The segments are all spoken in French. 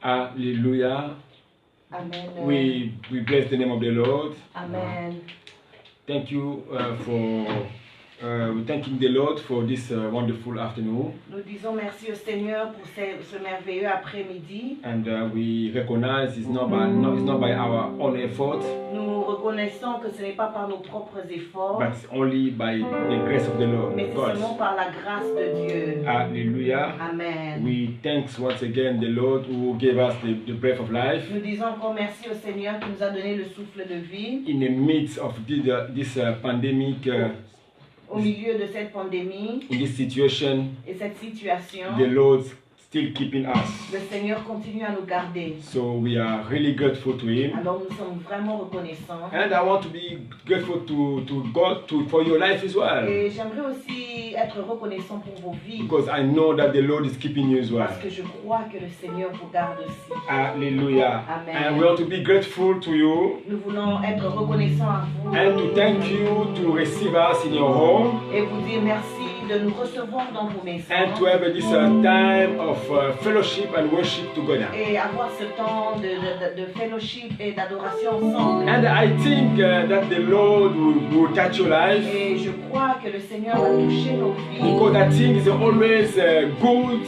Hallelujah. Amen. We bless the name of the Lord. Amen. Thank you we're thanking the Lord for this wonderful afternoon. Nous disons merci au Seigneur pour ce merveilleux après-midi. And we recognize it's not by our own effort. Nous reconnaissons que ce n'est pas par nos propres efforts, But only by the grace of the Lord. mais c'est seulement par la grâce de Dieu. Hallelujah. Amen. We thanks once again the Lord who gave us the breath of life. Nous disons encore merci au Seigneur qui nous a donné le souffle de vie. In the midst of this pandemic, Au milieu de cette pandémie in this situation, et cette situation, the Lord still keeping us. le Seigneur continue à nous garder. So we are really grateful to Him. Alors nous sommes vraiment reconnaissants. And I want to be grateful to God for your life as well. Et j'aimerais aussi être reconnaissant pour vos vies. Because I know that the Lord is keeping you as well. Parce que je crois que le Seigneur vous garde aussi. Hallelujah. Amen. And we want to be grateful to you. Nous voulons être reconnaissants à vous. And to thank you to receive us in your home. Et vous dire merci de nous recevoir dans vos maisons. And to have this time of fellowship and worship together. Et avoir ce temps de fellowship et d'adoration ensemble. And I think that the Lord will touch your life. Et je crois que le Seigneur va toucher nos vies. Because I think it's always good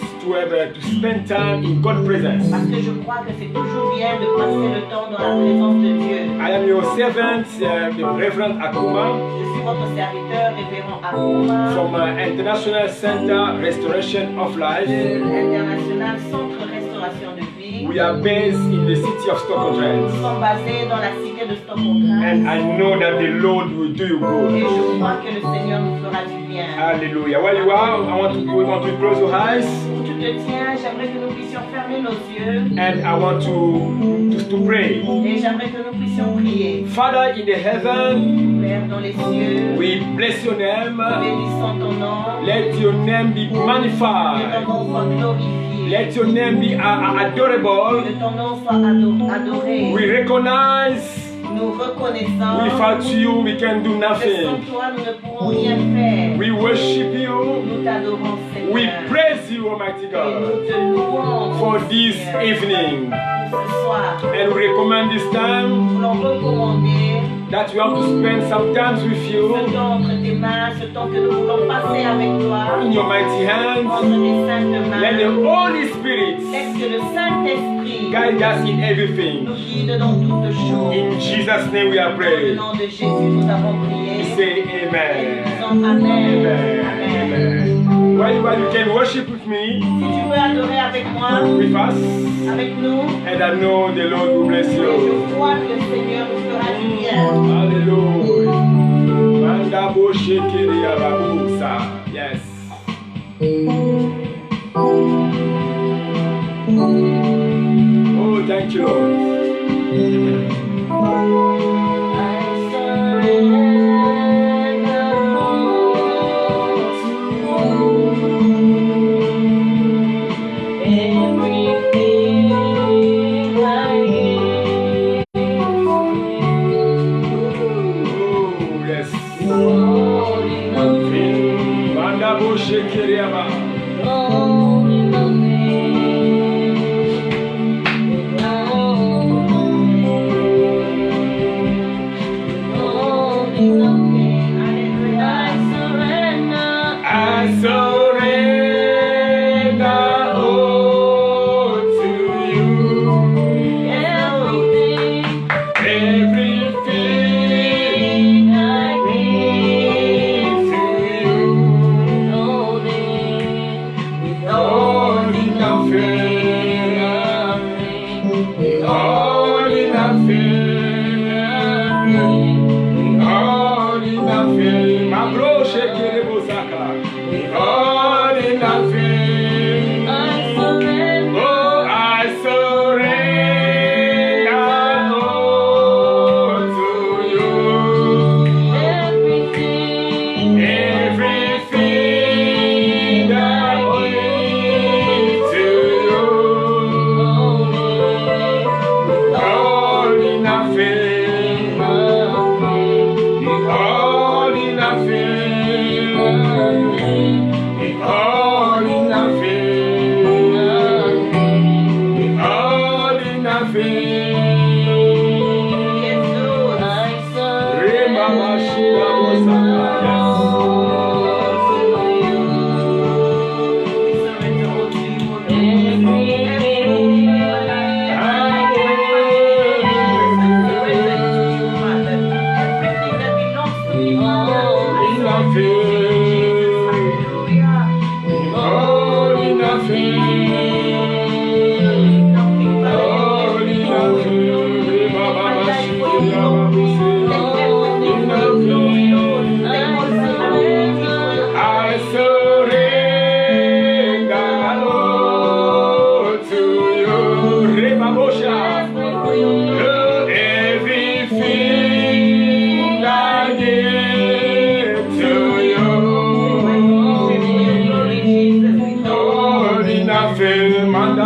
to spend time in God's presence. Parce que je crois que c'est toujours bien de passer le temps dans la présence de Dieu. I am your servant, the Reverend Akuma, Je suis votre serviteur, révérend Akuma, from International Center Restoration of Life. de l'International Centre Restauration de Vie. We are based in the city of Nous Stockholm. sommes basés dans la cité de Stockholm. And I know that the Lord will do you Et good. je crois que le Seigneur nous fera du bien. Hallelujah. Where you are, we want to close your eyes. Où tu te tiens, j'aimerais que nous puissions fermer nos yeux. And I want to pray. Et j'aimerais que nous puissions prier. Father in the heaven, Père dans les cieux, we bless your name. bénissons ton nom. Let your name be Que ton magnified. nom soit glorifié. Let your name be adorable. Que ton nom soit adoré. We recognize Nous reconnaissons. without you we can do Que sans nothing. toi, nous ne pourrons rien faire. We worship you. Nous t'adorons, Seigneur. We praise you, Almighty Et God, nous te louons for this Seigneur, evening. pour ce soir. And we recommend this Nous time voulons recommander that we have to spend some time with ce you temps entre tes mains, ce temps que nous voulons passer avec toi. in your mighty hands. Entre tes saintes mains. Let the Holy Spirit Laisse que le Saint-Esprit guide us in everything. nous guide dans toutes choses. In Jesus' name we are Dans le praying. nom de Jésus, nous avons We prié. say Et nous amen. disons Amen. Amen. Amen. Amen. While you can worship with me, Si tu veux adorer avec moi, with us, avec nous, and I know the Lord will bless et you. je crois que le Seigneur nous fera du bien. Hallelujah. Mandabo shekiri ababusa. Yes. Oh, thank you, Lord. I surrender everything I give. Oh, yes. Holding on to Mandabo shekiri aba. holding on to I surrender all.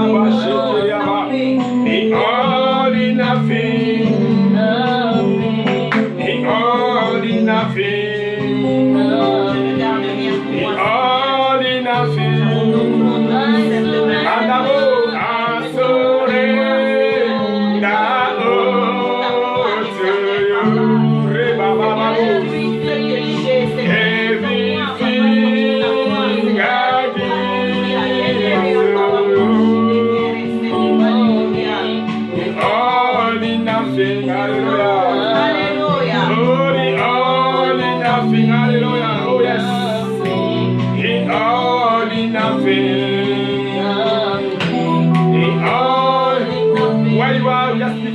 The all in nothing. The all in nothing. The all in nothing.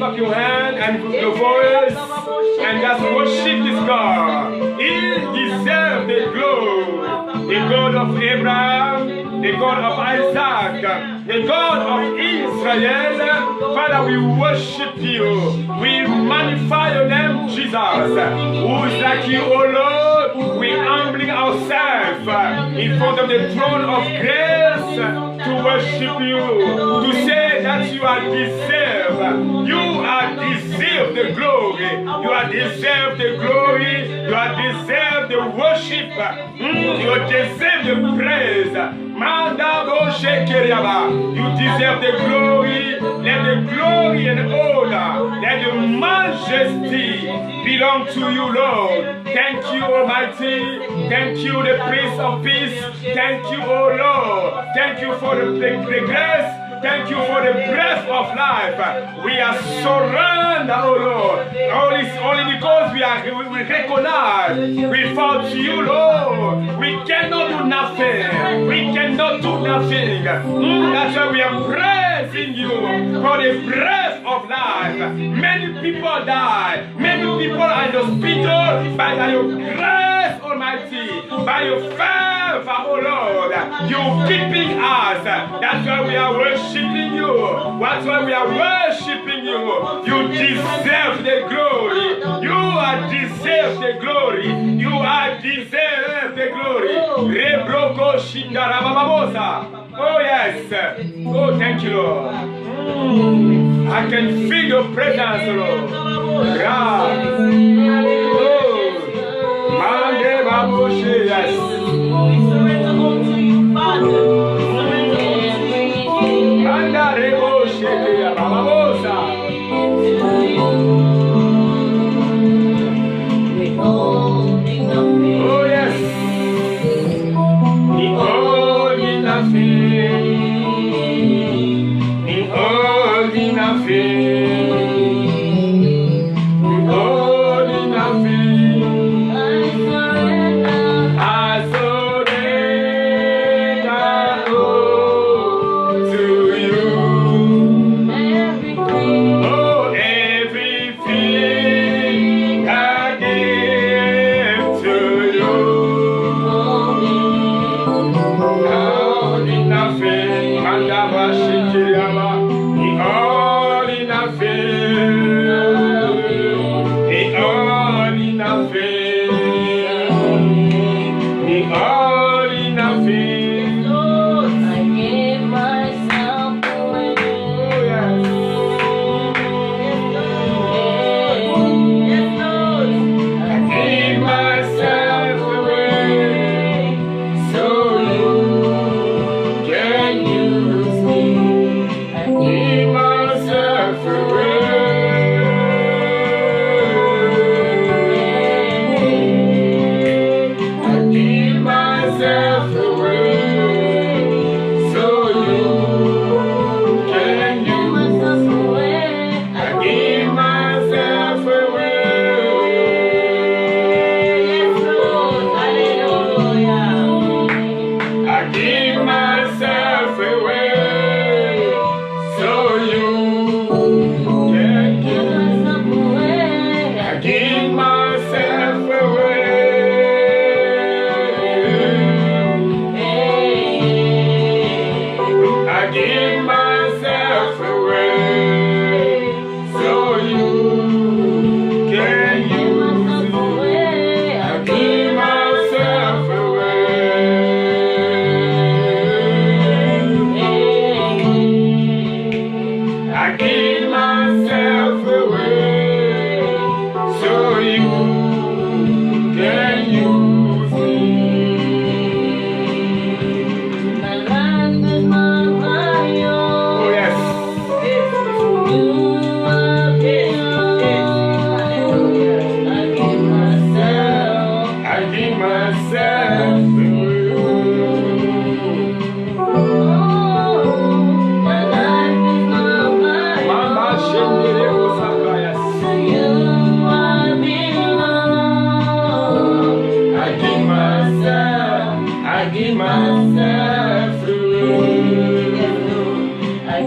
Up your hand and put your voice and just worship this God. He deserves the glory. The God of Abraham, the God of Isaac, the God of Israel. Father, we worship you. We magnify your name, Jesus. Who is like you, O Lord? We humbling ourselves in front of the throne of grace to worship you, to say that you are deserved. You are deserved the glory. You are deserved the glory. You are deserved the worship. You deserve the praise. You deserve the glory. Let the glory and honor, let the majesty belong to you, Lord. Thank you, Almighty. Thank you, the Prince of Peace. Thank you, O Lord. Thank you for the grace. Thank you for the breath of life. We are surrendered, oh Lord. Only because we recognize without you, Lord, we cannot do nothing. We cannot do nothing. That's why we are praising you for the breath of life. Many people die. Many people are in the hospital, but by your grace, Almighty, by your favor, oh Lord, you're keeping us. That's why we are worshiping you. That's why we are worshiping you. You deserve the glory. You are deserve the glory. You are deserve the glory. Rebroko shindarababosa. Oh yes. Oh, thank you, Lord. I can feel your presence, Lord. Yeah. Oh. Mande baboshe, yes. Manda reboshe, bababosa. Oh yes. The all in nothing. The all in nothing. The all in nothing. I surrender all to you. Oh, everything I give to you. All in nothing, Mandaba Shikiraba. The all in nothing. The all in nothing. The all in nothing. I give myself away. Oh yes. I give myself away so you can use me. I give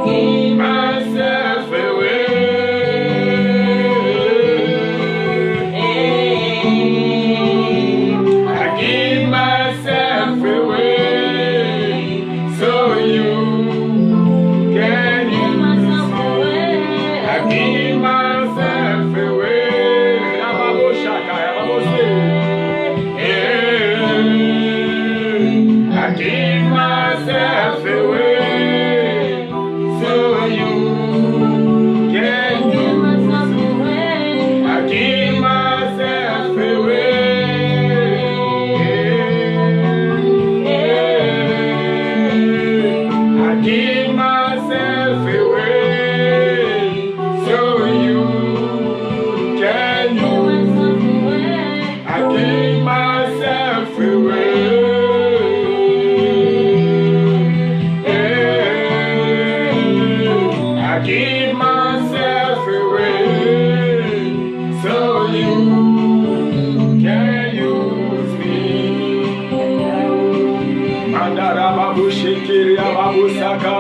gave myself away. I give myself away so you can use me. I give myself away. Rababo Shaka, Rababo I give myself away so you can use me. I give myself away. I give myself away so you can use me. I give myself away. I give myself away so you can use me. Mandara babu shikiri babu saka,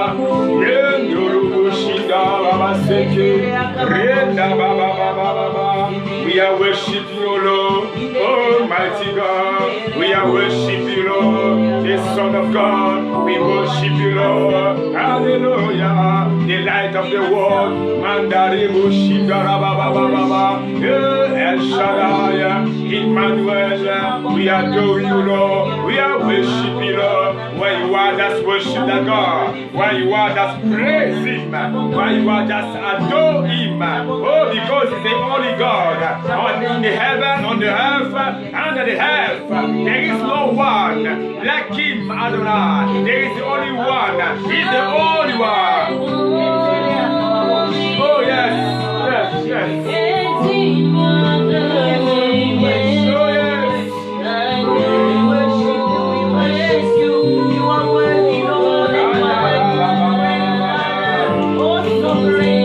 yenduru bushida baba seke, renda baba baba baba. We are worshiping you, Lord, Almighty God. We are worshiping you, Lord, the Son of God. We worship you, Lord. Hallelujah. The light of the world. Mandari bushida baba baba baba. El Shaddai, Emmanuel. We adore you, Lord. We are worshiping you, Lord. Where you are, just worship that God. Where you are, just praise Him. Where you are, just adore Him. Oh, because He's the only God. In the heaven, on the earth, under the earth. There is no one like Him, Adonai. There is the only one. He's the only one. Oh, yes, yes, yes. Oh, yes. You are worthy, Lord. Oh, so great.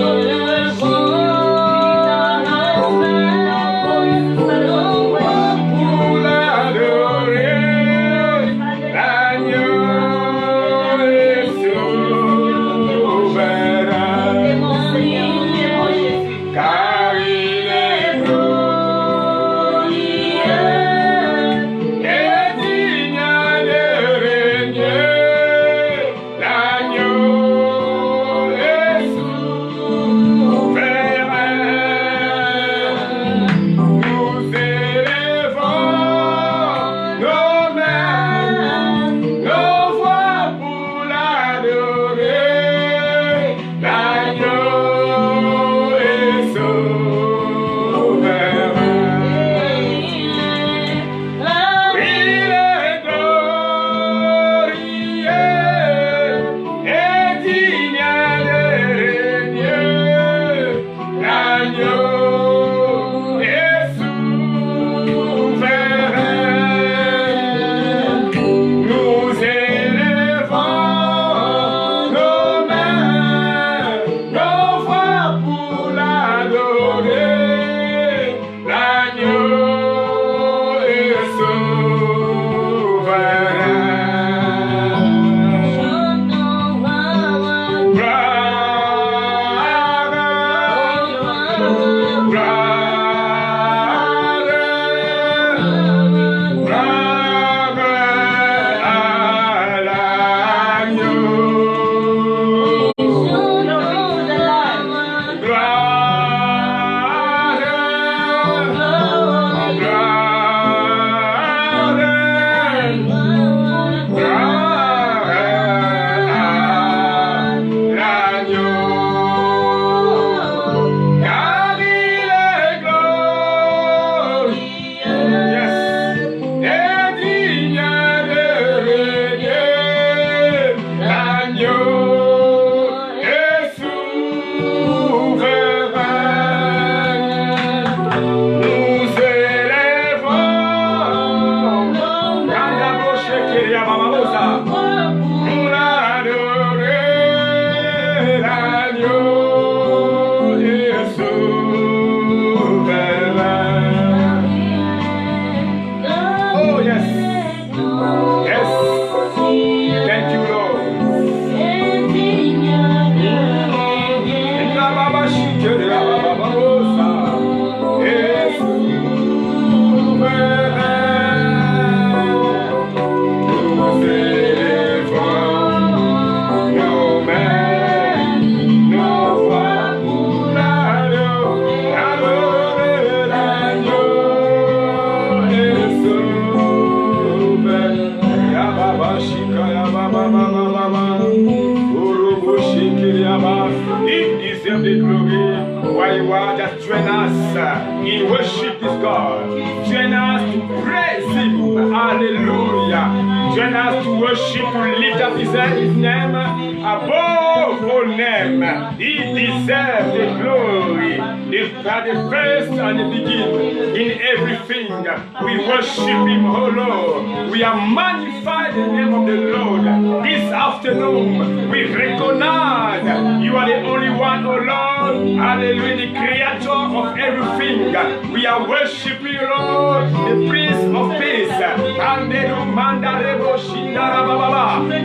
deserve the glory. Where you are, just join us in worship this God. Join us to praise Him. Hallelujah. Join us to worship, to lift up His name above all name. He deserves the glory. The first and the beginning in everything. We worship Him, oh Lord. We are magnified the name of the Lord. This afternoon, we recognize You are the only one, oh Lord. Hallelujah, the creator of everything. We are worshiping You, Lord, the Prince of Peace.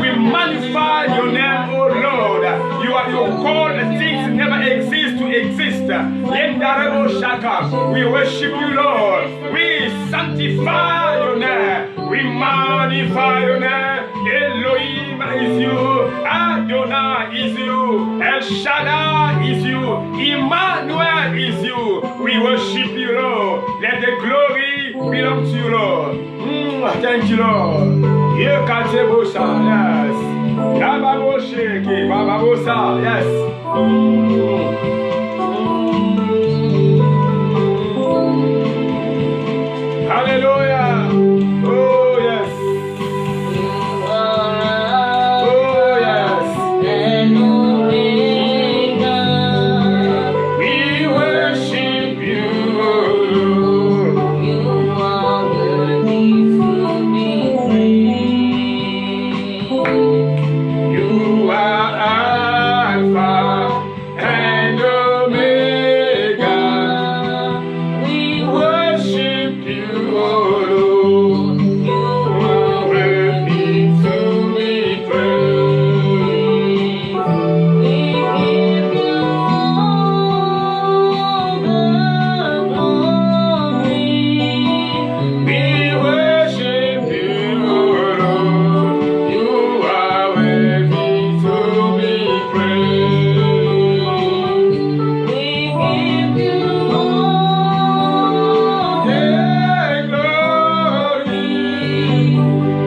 We magnify Your name, oh Lord. You are Your call, things never exist to exist. We worship You, Lord. We sanctify Your name. We magnify Your name. Elohim is You. Adonai is You. El Shaddai is You. Emmanuel is You. We worship You, Lord. Let the glory belong to You, Lord. Thank You, Lord. Yekatebosa, yes. Yababosheke, Bababosa, yes. Hallelujah. Oh, yes. Oh, yes. We worship You, oh Lord. You are worthy to be praised. You are Alpha and Omega. We worship You, oh Lord. You are worthy to be praised. We give You all the glory. We worship You, oh Lord. You are worthy to be praised. We give You all the glory.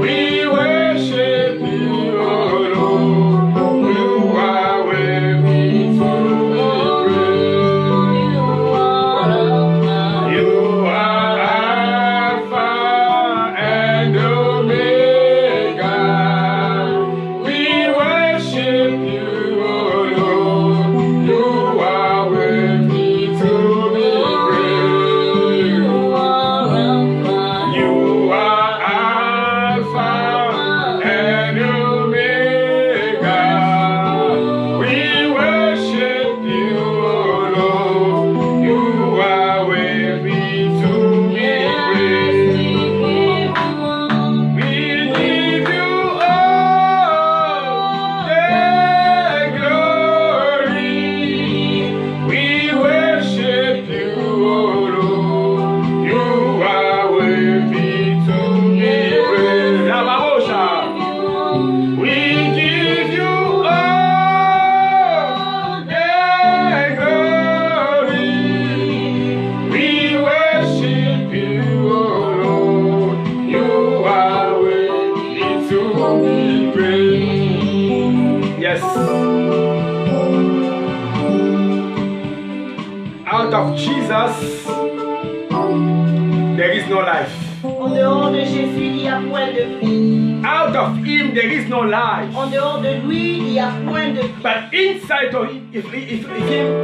We worship You, oh Lord. You are worthy to be praised. You are Alpha and Omega. We worship You, oh Lord. You are worthy to be praised. You are Alpha and Omega. We worship You, oh Lord. You are worthy to be praised. We give You all the glory. We worship You, oh Lord. You are worthy to be praised. We give You all the glory. We worship You, oh Lord. You are worthy to be praised. Yes. Out of Jesus, there is no life. En dehors de Jésus, il n'y a point de vie. Out of Him, there is no life. En dehors de lui, il n'y a point de vie. But inside of Him,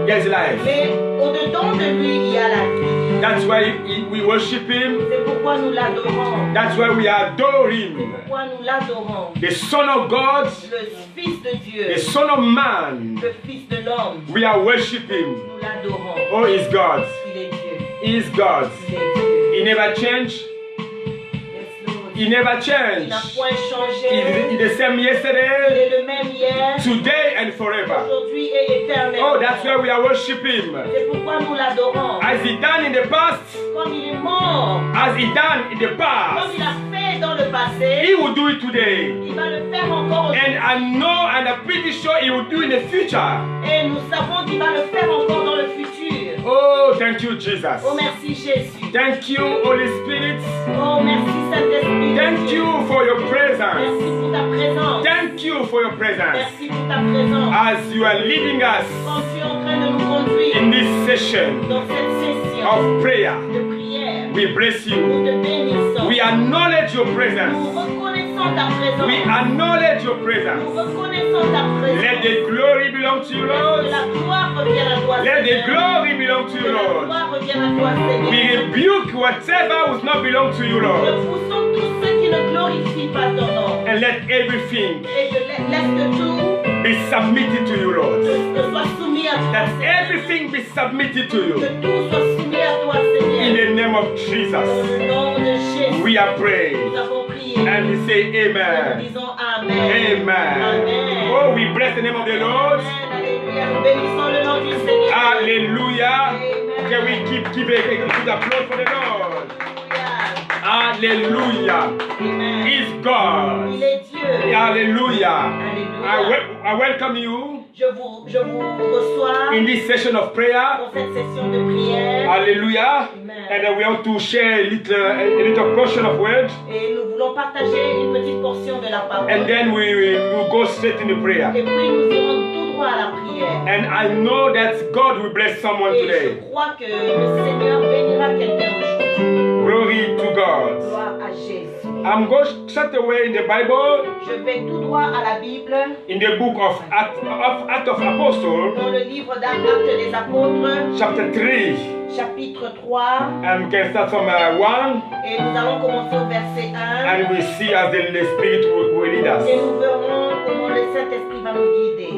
there is life. Mais au-dedans de lui, il y a la vie. That's why we worship Him. C'est pourquoi nous l'adorons. That's why we adore C'est Him. pourquoi nous l'adorons. The Son of God, Le Fils de Dieu, the Son of Man. le Fils de l'homme, We are worshiping. nous l'adorons. Oh, He's God. Il est Dieu. He is God. Il est Dieu. He never changed. Yes, Lord. He never Il changed. n'a point He's changé. the same Il yesterday, est le même hier, today, and forever. aujourd'hui et éternellement. Oh, that's why we are worshiping Him. C'est pourquoi nous l'adorons. As He done in the past, Comme il est mort, as He done in the comme past, il a fait dans le passé, He will do it today. il va le faire encore And aujourd'hui. I know and I'm pretty sure He will do in the future. Et nous savons qu'il va le faire encore dans le futur. Oh, thank you, Jesus. Oh, merci Jésus. Thank you, Holy Spirit. Oh, merci Saint-Esprit. Thank you for your presence. Merci pour ta présence. Thank you for your presence. Merci pour ta présence. As you are leading us Quand tu es en train de nous session dans cette session of prayer, de prière, we bless you. nous te bénissons. We acknowledge your Nous presence. reconnaissons ta présence. We acknowledge your Nous presence. reconnaissons ta présence. Let the glory belong to you, Que Lord. la gloire revienne à toi, Let the Seigneur. glory belong to Que you, la Lord. gloire revienne à toi, Seigneur. We rebuke whatever does not belong to you, Lord. Repoussons tous ceux qui ne glorifient pas ton nom. And let everything Et que laisse que tout be submitted to you, Lord. soit soumis à toi, That Seigneur. everything be submitted to Que you. tout soit soumis à toi, In Seigneur. the name of Dans Jesus, le nom de Jésus, we are praying. nous avons prié. And we say Et nous amen. disons Amen. Amen. Amen. Oh, we bless the name of the Lord. Amen. Alléluia. Nous bénissons le nom du Seigneur. Hallelujah. Amen. Can we give a good applause for the Lord? Alléluia. Hallelujah. Amen. He's God. Il est Dieu. Hallelujah. Alléluia. I welcome you Je vous reçois in this session of prayer. dans cette session de prière. Hallelujah. Amen. And we want to share a little portion of words. Et nous voulons partager une petite portion de la parole. And then we will go straight into prayer. Et puis nous irons tout droit à la prière. And I know that God will bless someone Et today. je crois que le Seigneur bénira quelqu'un aujourd'hui. Glory to God. Gloire à Jésus. I'm going straight away in the Bible, Je vais tout droit à la Bible, in the book of Acts of Apostles, dans le livre d'Actes des Apôtres, chapter 3. chapitre 3. And we can start from 1, Et nous allons commencer au verset 1. and we see as the Spirit will lead us. Et nous verrons comment le Saint-Esprit va nous guider.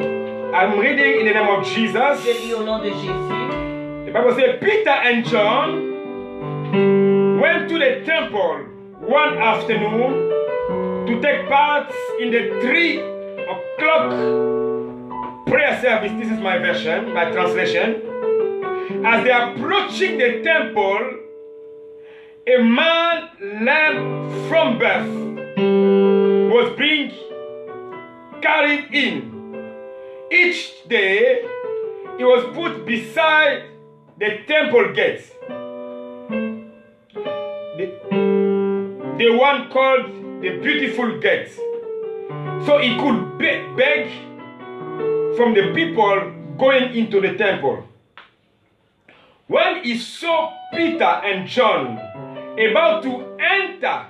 I'm reading in the name of Je Jesus. lis au nom de Jésus. The Bible says Peter and John went to the temple one afternoon to take part in the 3 o'clock prayer service. This is my version, my translation. As they are approaching the temple, a man lame from birth was being carried in. Each day, he was put beside the temple gate, the one called the Beautiful Gate, so he could beg from the people going into the temple. When he saw Peter and John about to enter,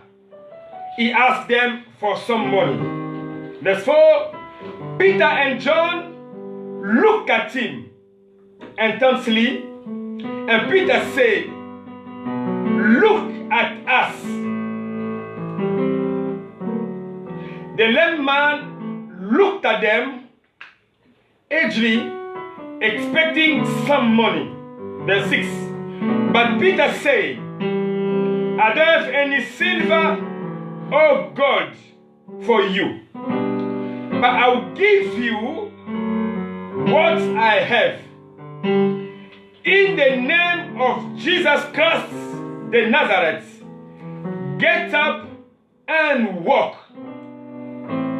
he asked them for some money. Verse 4, Peter and John looked at him intensely, and Peter said, "Look at us." The lame man looked at them eagerly, expecting some money. Verse 6, but Peter said, "I don't have any silver or gold for you, but I'll give you what I have. In the name of Jesus Christ the Nazareth, get up and walk."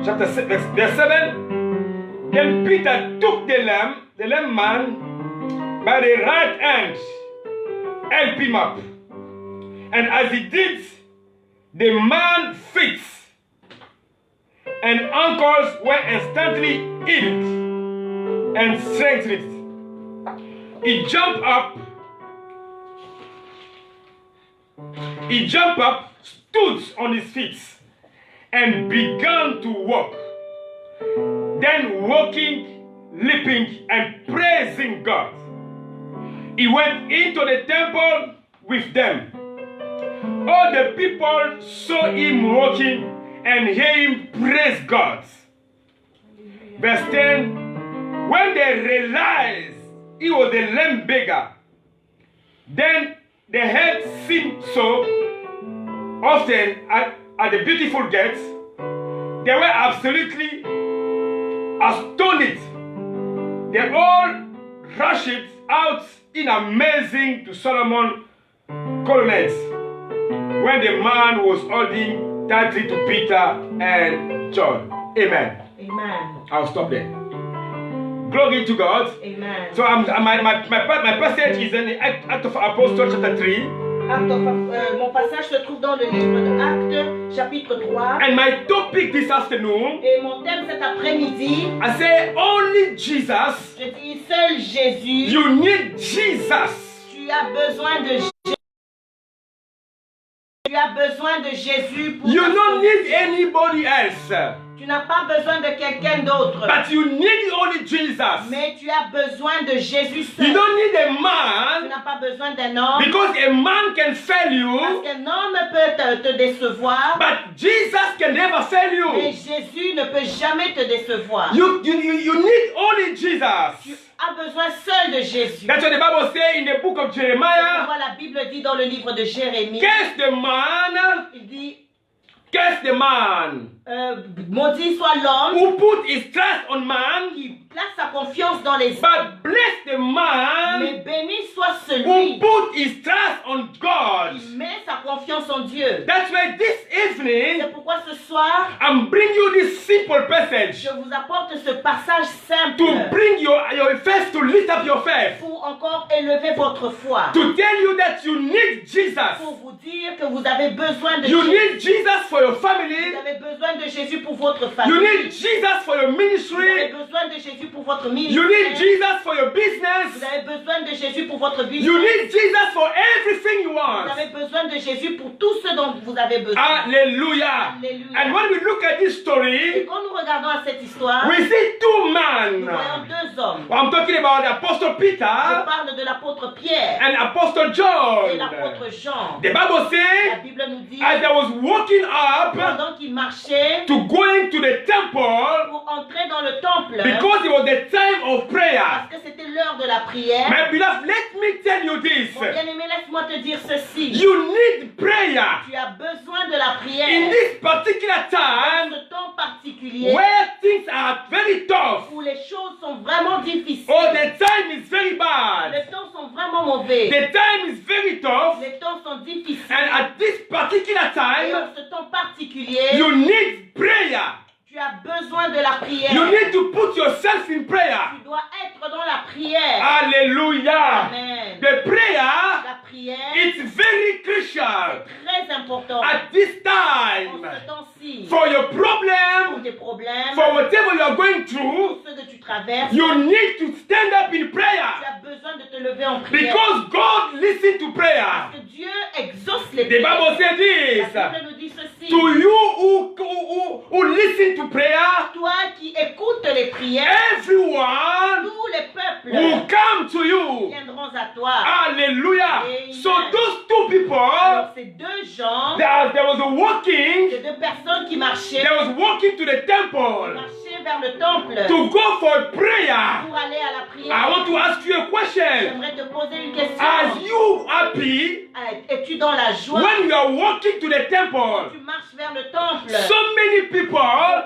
Chapter 6, verse 7. Then Peter took the lame man by the right hand, helped him up. And as he did, the man's feet and ankles were instantly healed and strengthened. He jumped up, stood on his feet, and began to walk. Then walking, leaping, and praising God, he went into the temple with them. All the people saw him walking and hear him praise God. Verse 10, when they realized he was a lame beggar, then they had seen so often at the Beautiful Gate, they were absolutely astonished. They all rushed out in amazing to Solomon colonnades when the man was holding tightly to Peter and John. Amen. Amen. I'll stop there. Glory to God. Amen. So my passage is in the Act of Apostles chapter 3. Mon passage se trouve dans le livre de Actes, chapitre 3. And my topic this afternoon, Et mon thème cet après-midi, I say only Jesus. je dis seul Jésus. You need Jesus. Tu as besoin de Jésus. Tu as besoin de Jésus pour You ta don't need solution. anybody else. Tu n'as pas besoin de quelqu'un d'autre. But you need only Jesus. Mais tu as besoin de Jésus You seul. don't need a Tu man n'as pas besoin d'un homme. because a man can fail Parce you, qu'un homme peut te décevoir. but Jesus can never fail Mais you. Jésus ne peut jamais te décevoir. You need only Tu Jesus. as besoin seul de Jésus. That's what the Bible says in the book of C'est Jeremiah. pourquoi la Bible dit dans le livre de Jérémie, Curse the man, il dit, curse the man maudit soit l'homme who put his trust on man, qui place sa confiance dans les hommes. but bless the man Mais béni soit who celui put his trust on God. qui met sa confiance en Dieu. That's why this evening C'est pourquoi ce soir, I'm bringing you this simple passage je vous apporte ce passage simple to bring your faith, to lift up your faith, pour encore élever votre foi. to tell you that you need Jesus. Pour vous dire que vous avez besoin de You Jésus. need Jesus for your family. Vous avez besoin de Jésus pour votre You famille. need Jesus for your Vous avez ministry. besoin de Jésus pour votre You ministère. need Jesus for your Vous business. avez besoin de Jésus pour votre business. You need Jesus for everything you Vous want. avez besoin de Jésus pour tout ce dont vous avez besoin. Hallelujah. Alléluia. And when we look at this Et story, quand nous regardons à cette histoire, we see two nous men. voyons deux hommes. I'm talking about Apostle Je Peter parle de l'apôtre Pierre and Apostle et John. l'apôtre Jean. The Bible La says, Bible nous dit, as they was walking up pendant qu'ils marchaient to going to the temple, pour entrer dans le temple, because it was the time of prayer. parce que c'était l'heure de la prière, My beloved, let me tell you this. mon bien-aimé, laisse-moi te dire ceci. You need prayer Tu as besoin de la in prière this particular dans time ce temps particulier where things are very tough où les choses sont vraiment difficiles. or the time is very bad. Les temps sont vraiment mauvais. The time is very tough, Les temps sont difficiles. and at this particular Et time, dans ce temps particulier, you need prayer. tu as besoin de la prière. You need to put yourself in prayer. Tu dois être dans la prière. Hallelujah. Amen. The prayer La prière is very est crucial très importante at this en time ce temps-ci. for your Pour problem, tes problèmes, for whatever you are going pour through. ce que tu traverses, You need to stand up in tu prayer as besoin de te lever en prière. because God listens to prayer. Parce que Dieu exauce les The prières. Bible says this. La Bible nous dit ceci. To you who listen to prayer, Toi qui écoutes les prières, everyone tous les peuples will come to you. viendront à toi. Hallelujah. Amen. So those two people, Alors ces deux gens, there was a walking, ces deux personnes qui marchaient, they was walking to the temple marchaient vers le temple to go for prayer. pour aller à la I prière. want to ask you a question. J'aimerais te poser une question. Are you happy Es-tu dans la joie when you are walking to the quand temple? tu marches vers le temple? So many people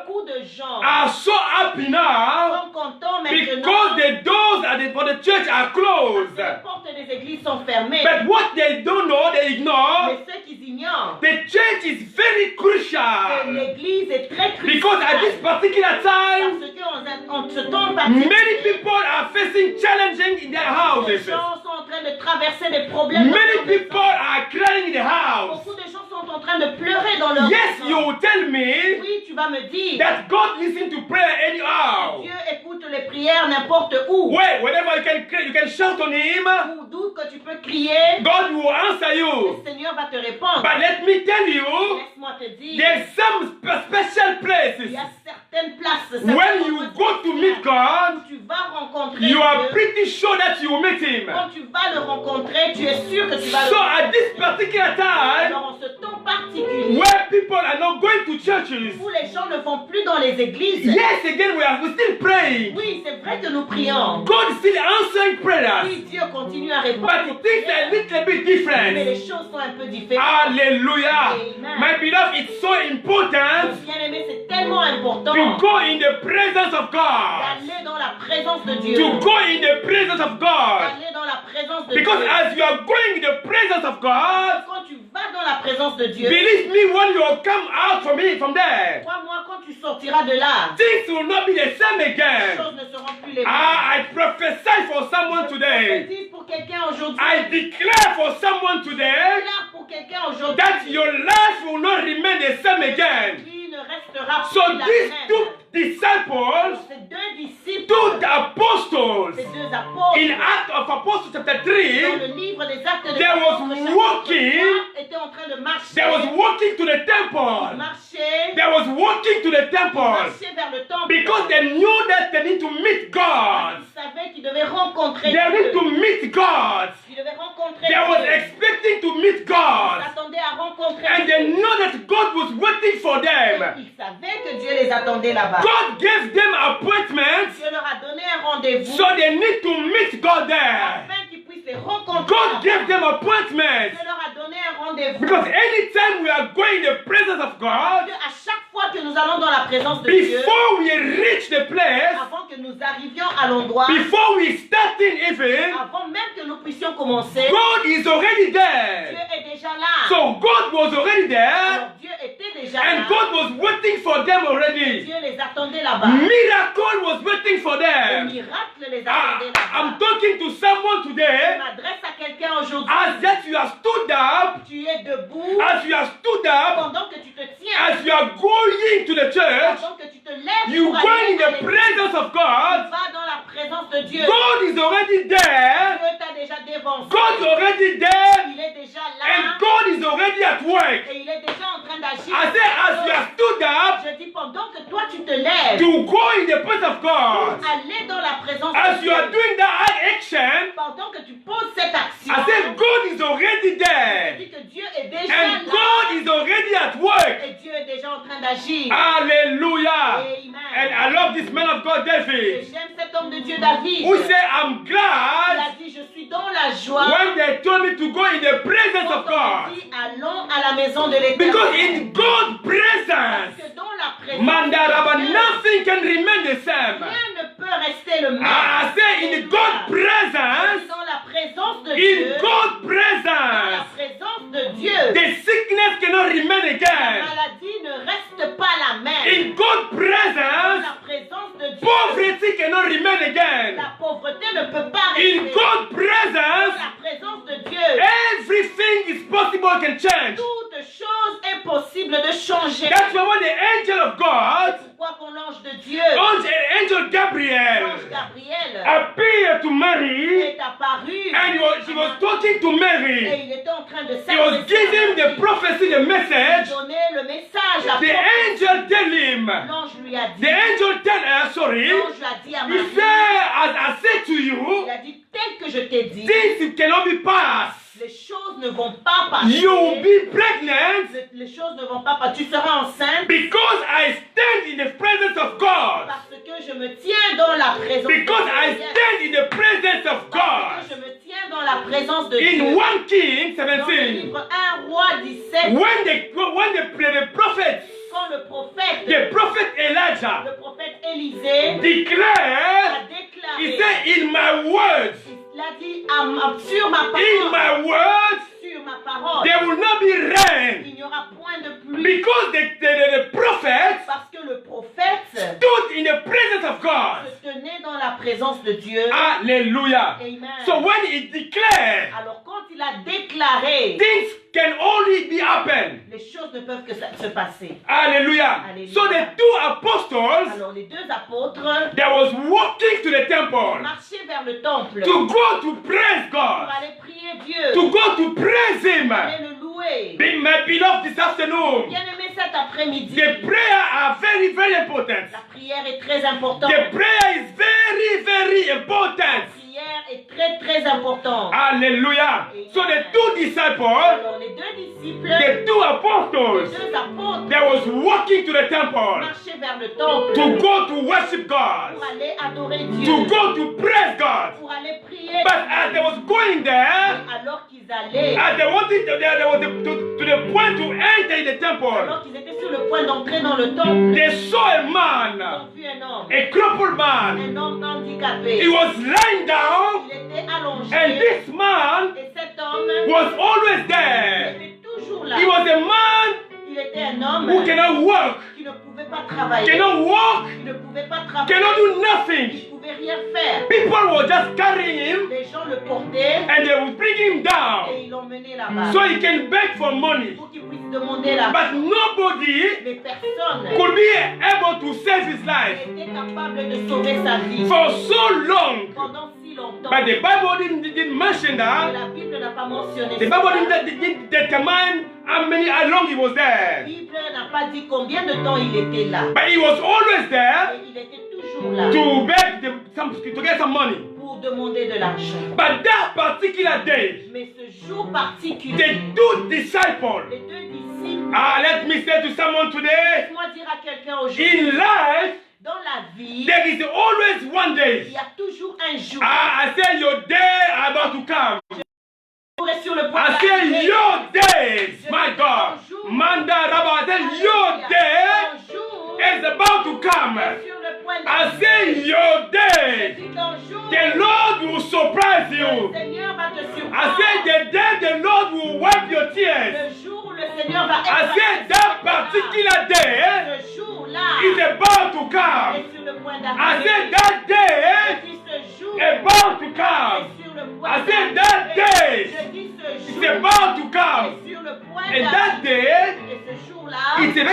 Beaucoup de gens are so happy now sont contents because maintenant the doors for the church are closed. que les portes des églises sont fermées. But what they don't know, they ignore, Mais ceux qui ignorent the church is very que crucial. l'église est très Because at this cruciale. particular time, Parce qu'en ce temps many particulier, people are facing challenges in their les houses. gens sont en train de traverser des problèmes. dans Many leur maison. people are crying in the house. Beaucoup de gens sont en train de pleurer dans leur Yes, maison. you will tell me Oui, tu vas me dire that God listens to prayer anyhow. Dieu écoute les prières n'importe où. Wait, whenever you can shout on Him, Ou d'où que tu peux crier, God will answer le you. Seigneur va te répondre. But let me tell you, Laisse-moi te dire, there's some special il places y a certaines places, when you go to meet God, où tu vas rencontrer you are Dieu. pretty sure that you will meet Him. Quand tu vas le rencontrer, tu es sûr que tu vas So le at rencontrer. this particular time, Alors en ce temps particulier, where people are not going to churches, où les gens ne vont plus dans les églises, yes, again we're still praying. oui, c'est vrai que nous prions. God is still answering prayers, Oui, Dieu continue à répondre. aux but things are a prières, little bit mais les different. choses sont un peu différentes. Hallelujah. Amen. My beloved, it's so important Bien-aimé, c'est tellement important to go in the presence of God. d'aller dans la présence de Dieu. To go in the presence of God. D'aller dans la présence de Because Dieu. as you are going in the presence of God, Quand tu vas dans la présence de Dieu, believe me, when you come out from there, crois-moi, quand tu sortiras de là, things will not be the same les again. choses ne seront plus les mêmes. I prophesy for someone Je today. prophétise pour quelqu'un aujourd'hui, I declare for someone today déclare pour quelqu'un aujourd'hui, that your life will not remain the same again. qui ne restera So plus la these même. two disciples, Ces deux disciples, two apostles, ces deux apôtres, in Acts of Apostles chapter dans 3, le livre des Actes de there was l'Apôtre, chapitre walking, 3, étaient en train de marcher, they was walking to the temple. marcher, They was walking to the temple marcher vers le temple, because they knew that they need to meet God. ils savaient qu'ils devaient rencontrer They need Dieu. to meet God. Ils devaient rencontrer They was Dieu. expecting to meet Ils God. s'attendaient à rencontrer And they Dieu. know that God was waiting for them. Ils savaient que Dieu les attendait là-bas. God gave them appointments, Dieu leur a donné un rendez-vous so they need to meet God there. afin qu'ils puissent les rencontrer. God gave là-bas. them appointments. Dieu leur a donné un rendez-vous. Because anytime we are going in the presence of God, À chaque fois que nous allons dans la présence de Dieu, before we reach the place, avant que nous arrivions à l'endroit, before we start in even, avant même que nous puissions commencer, God is already Dieu there. est déjà là. So God was already there, Alors Dieu était déjà and là. God was waiting for them already. Dieu les attendait là-bas. Miracle was waiting for Le them. miracle les attendait I'm là-bas. talking to someone Je today. m'adresse à quelqu'un aujourd'hui. As that you are stood up, Tu es debout as you are stood up, pendant que tu te tiens, as you are going to the church, pendant que tu te lèves you pour go aller in à the l'église. presence of Tu God. vas dans la présence de Dieu. God is already there. Dieu t'a déjà dévancé. God is already there, Il est déjà and là God is already at work. et il est déjà en train d'agir. I say, as you are stood up Je dis pendant que toi tu te lèves, to go in the presence of God, aller dans la présence as de you are Dieu. doing that action, Pendant que tu poses cette action, I say, God is already je there, dis que Dieu est déjà and là God is already at work. et Dieu est déjà en train d'agir. Hallelujah. Amen. And I love this man of God, Et David, j'aime cet homme de Dieu David. who said, I'm Il a glad dit, je suis dans la joie when they told me to go in the presence quand of on me God. dit, allons à la maison de Because l'Éternel. in God's Parce presence, que dans la présence Mandaraba, de Dieu, nothing can remain the same. rien ne peut rester le même. I say, in God's presence, Dans la présence de in Dieu, God's dans la presence, présence de Dieu, the sickness cannot remain la again. maladie ne reste pas la même. In God's Dans presence, la présence de Dieu, poverty cannot remain again. la pauvreté ne peut pas In rester. God's Dans presence, la présence de Dieu, everything is possible can change. toute chose est possible de changer. That's why when the angel of God, Pourquoi qu'on l'ange de Dieu, angel Gabriel, l'ange Gabriel, appeared to Mary, est apparu and she was talking to et Mary. il était en train de He was giving the prophecy, the message. donner le message. La The prophétie. angel tell him, L'ange lui a dit, the angel tell her, sorry, l'ange lui a dit à he Marie, said, as I said to you, il a dit, tel que je t'ai dit, things cannot be passed. les choses ne vont pas passer. You will be pregnant Les choses ne vont pas passer. Tu seras enceinte because I stand in the presence of God. parce que je me tiens dans la présence Because I de Dieu. stand in the presence of Parce que God. je me tiens dans la présence de In Dieu. 1 King Dans le 17, livre 1 Roi 17, when the prophet quand le prophète Elijah le prophète Élisée declared, a he déclaré, said, in my words, il a dit sur ma in parole, my words, sur ma parole, there will not be rain. il n'y aura point de pluie Because the prophet parce que le prophète stood in the presence of God. se tenait dans la présence de Dieu. Hallelujah. Amen. So when he declared, Alors quand il a déclaré, things can only be happen. les choses ne peuvent que se passer. Hallelujah. Hallelujah. So the two apostles, Alors les deux apôtres they was walking to the temple marchaient vers le temple to go to praise pour God, aller prier Dieu, to go to praise Him. pour aller le louer. My beloved, this afternoon, Bien-aimé, cet après-midi, the prayer are very, very important. la prière est très importante. The prayer is very, very La important. prière est très très importante. Hallelujah. So the two disciples, Alors les deux disciples, the two les apostles, deux apôtres they was walking to the temple marchaient vers le temple to go to worship God, pour aller adorer Dieu, to go to praise God. pour aller prier. But as they was going there, Alors qu'ils allaient, as they wanted to, they was to the point to enter in the temple, alors qu'ils étaient sur le point d'entrer dans le temple, they saw a ils man, ont vu un homme man. handicapé. He was lying down, Il était allongé. and this man Et cet homme was always there. était toujours là. He was a man Il était un homme who cannot work, qui ne pouvait pas travailler. cannot walk, Qui ne pouvait pas travailler. cannot do Il nothing. ne pouvait rien faire. People were just carrying him Les gens le portaient and they would bring him et down ils l'emmenaient là-bas so he can beg for money. pour qu'il puisse demander la But nobody Mais personne could be able to save his life n'était capable de sauver sa vie for so long. pendant si longtemps. But the Bible didn't mention Et that. la Bible n'a pas mentionné The ça. Bible didn't determine how long he was La there. Bible n'a pas dit combien de temps il était là. But he was always there Et il était toujours là to beg to get some money. pour demander de l'argent. But that particular day, Mais ce jour particulier, the two disciples, les deux disciples, let me say to someone today, laisse-moi dire à quelqu'un aujourd'hui, in life, dans la vie, there is always one il day. y a toujours un jour. I say your day are about to come. Vous êtes sur le point I say d'arriver. your days, my God. Manda Rabba, I say your day Ton jour is about to come. est sur le point I d'arriver. say your Je day, dis ton jour, the Lord will surprise le you. Seigneur va te I surprendre. say the day the Lord will wipe your tears. Le jour où le Seigneur va I say that particular day ce jour-là is about to come. est sur le point I d'arriver. say that Je day dis ce jour is about to est come. sur le point I said that d'arriver. day Je dis ce is jour about to come. est sur le point And that d'arriver. day, Et ce jour-là, it's a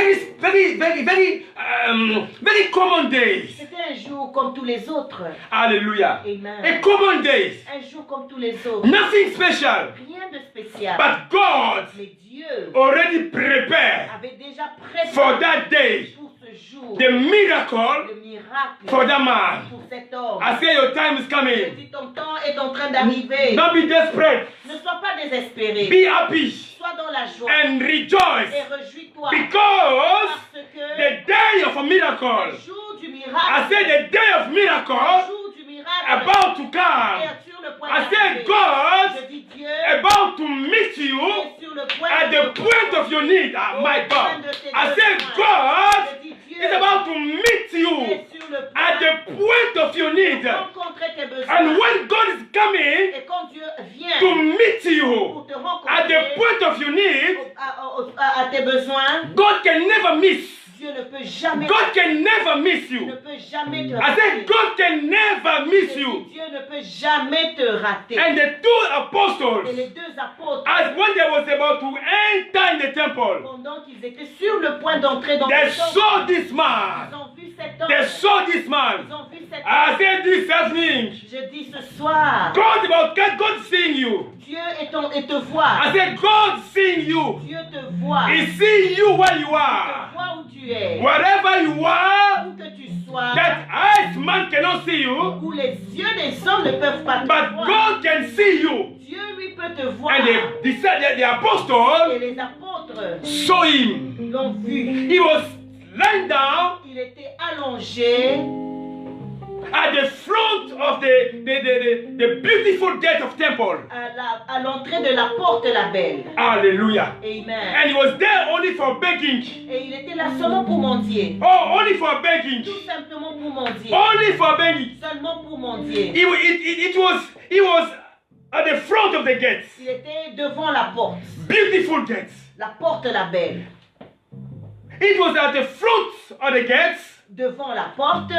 very common day. c'était un jour comme tous les autres. Hallelujah. Amen. A common day. Un jour comme tous les autres. Nothing special. Rien de spécial. But God Mais Dieu already prepared avait déjà préparé for that day pour ce jour the miracle le miracle for that man. pour cet homme. I say your time is Je coming. dis ton temps est en train d'arriver. Don't be desperate. Ne sois pas désespéré. Be happy Sois dans la joie and rejoice et réjouis-toi. because Parce que the day of a le miracle, jour du I miracle, say the day of le miracle jour du miracle about to come. est sur le point I say d'arriver. God Je dis Dieu about to meet you est sur le point at the point of your need. Oh my God. I say Je God dis Dieu is about to meet you est sur le at point the point of your need. de rencontrer tes besoins. And when God is coming Et quand Dieu vient to meet pour you te at rencontrer the point of your need, à tes besoins, God can never miss. Dieu ne peut jamais God can never miss Dieu ne you. peut jamais te I rater. said God can never miss you. Dieu ne peut jamais te rater. And the two Et apostles, les deux apôtres, as when they was about to enter in the temple, pendant qu'ils étaient sur le point d'entrer dans they le temple, saw this ils man. ont vu cet homme. They saw this Ils man. ont vu cet I homme. said this evening, Je dis ce soir, God seeing you. Dieu et te voit. I said God seeing you. Dieu te voit. He seeing you where you Il te are. voit où tu es. Wherever you are, Où que tu sois. that eyes man cannot see you, Où les yeux des hommes ne peuvent pas te but voir. God can see you. Dieu lui peut te voir. And the Et apostles les apôtres saw him. l'ont vu. He was lying down Il était allongé at the front of the beautiful gate of temple. à l'entrée de la porte la belle. Hallelujah. Amen. And he was there only for begging. Et il était là seulement pour mendier. Oh, only for begging. Tout simplement pour mendier. Only for begging. Seulement pour mendier. He was at the front of the gates. Il était devant la porte. Beautiful gates. La porte la belle. It was at the front of the gates. Devant la porte.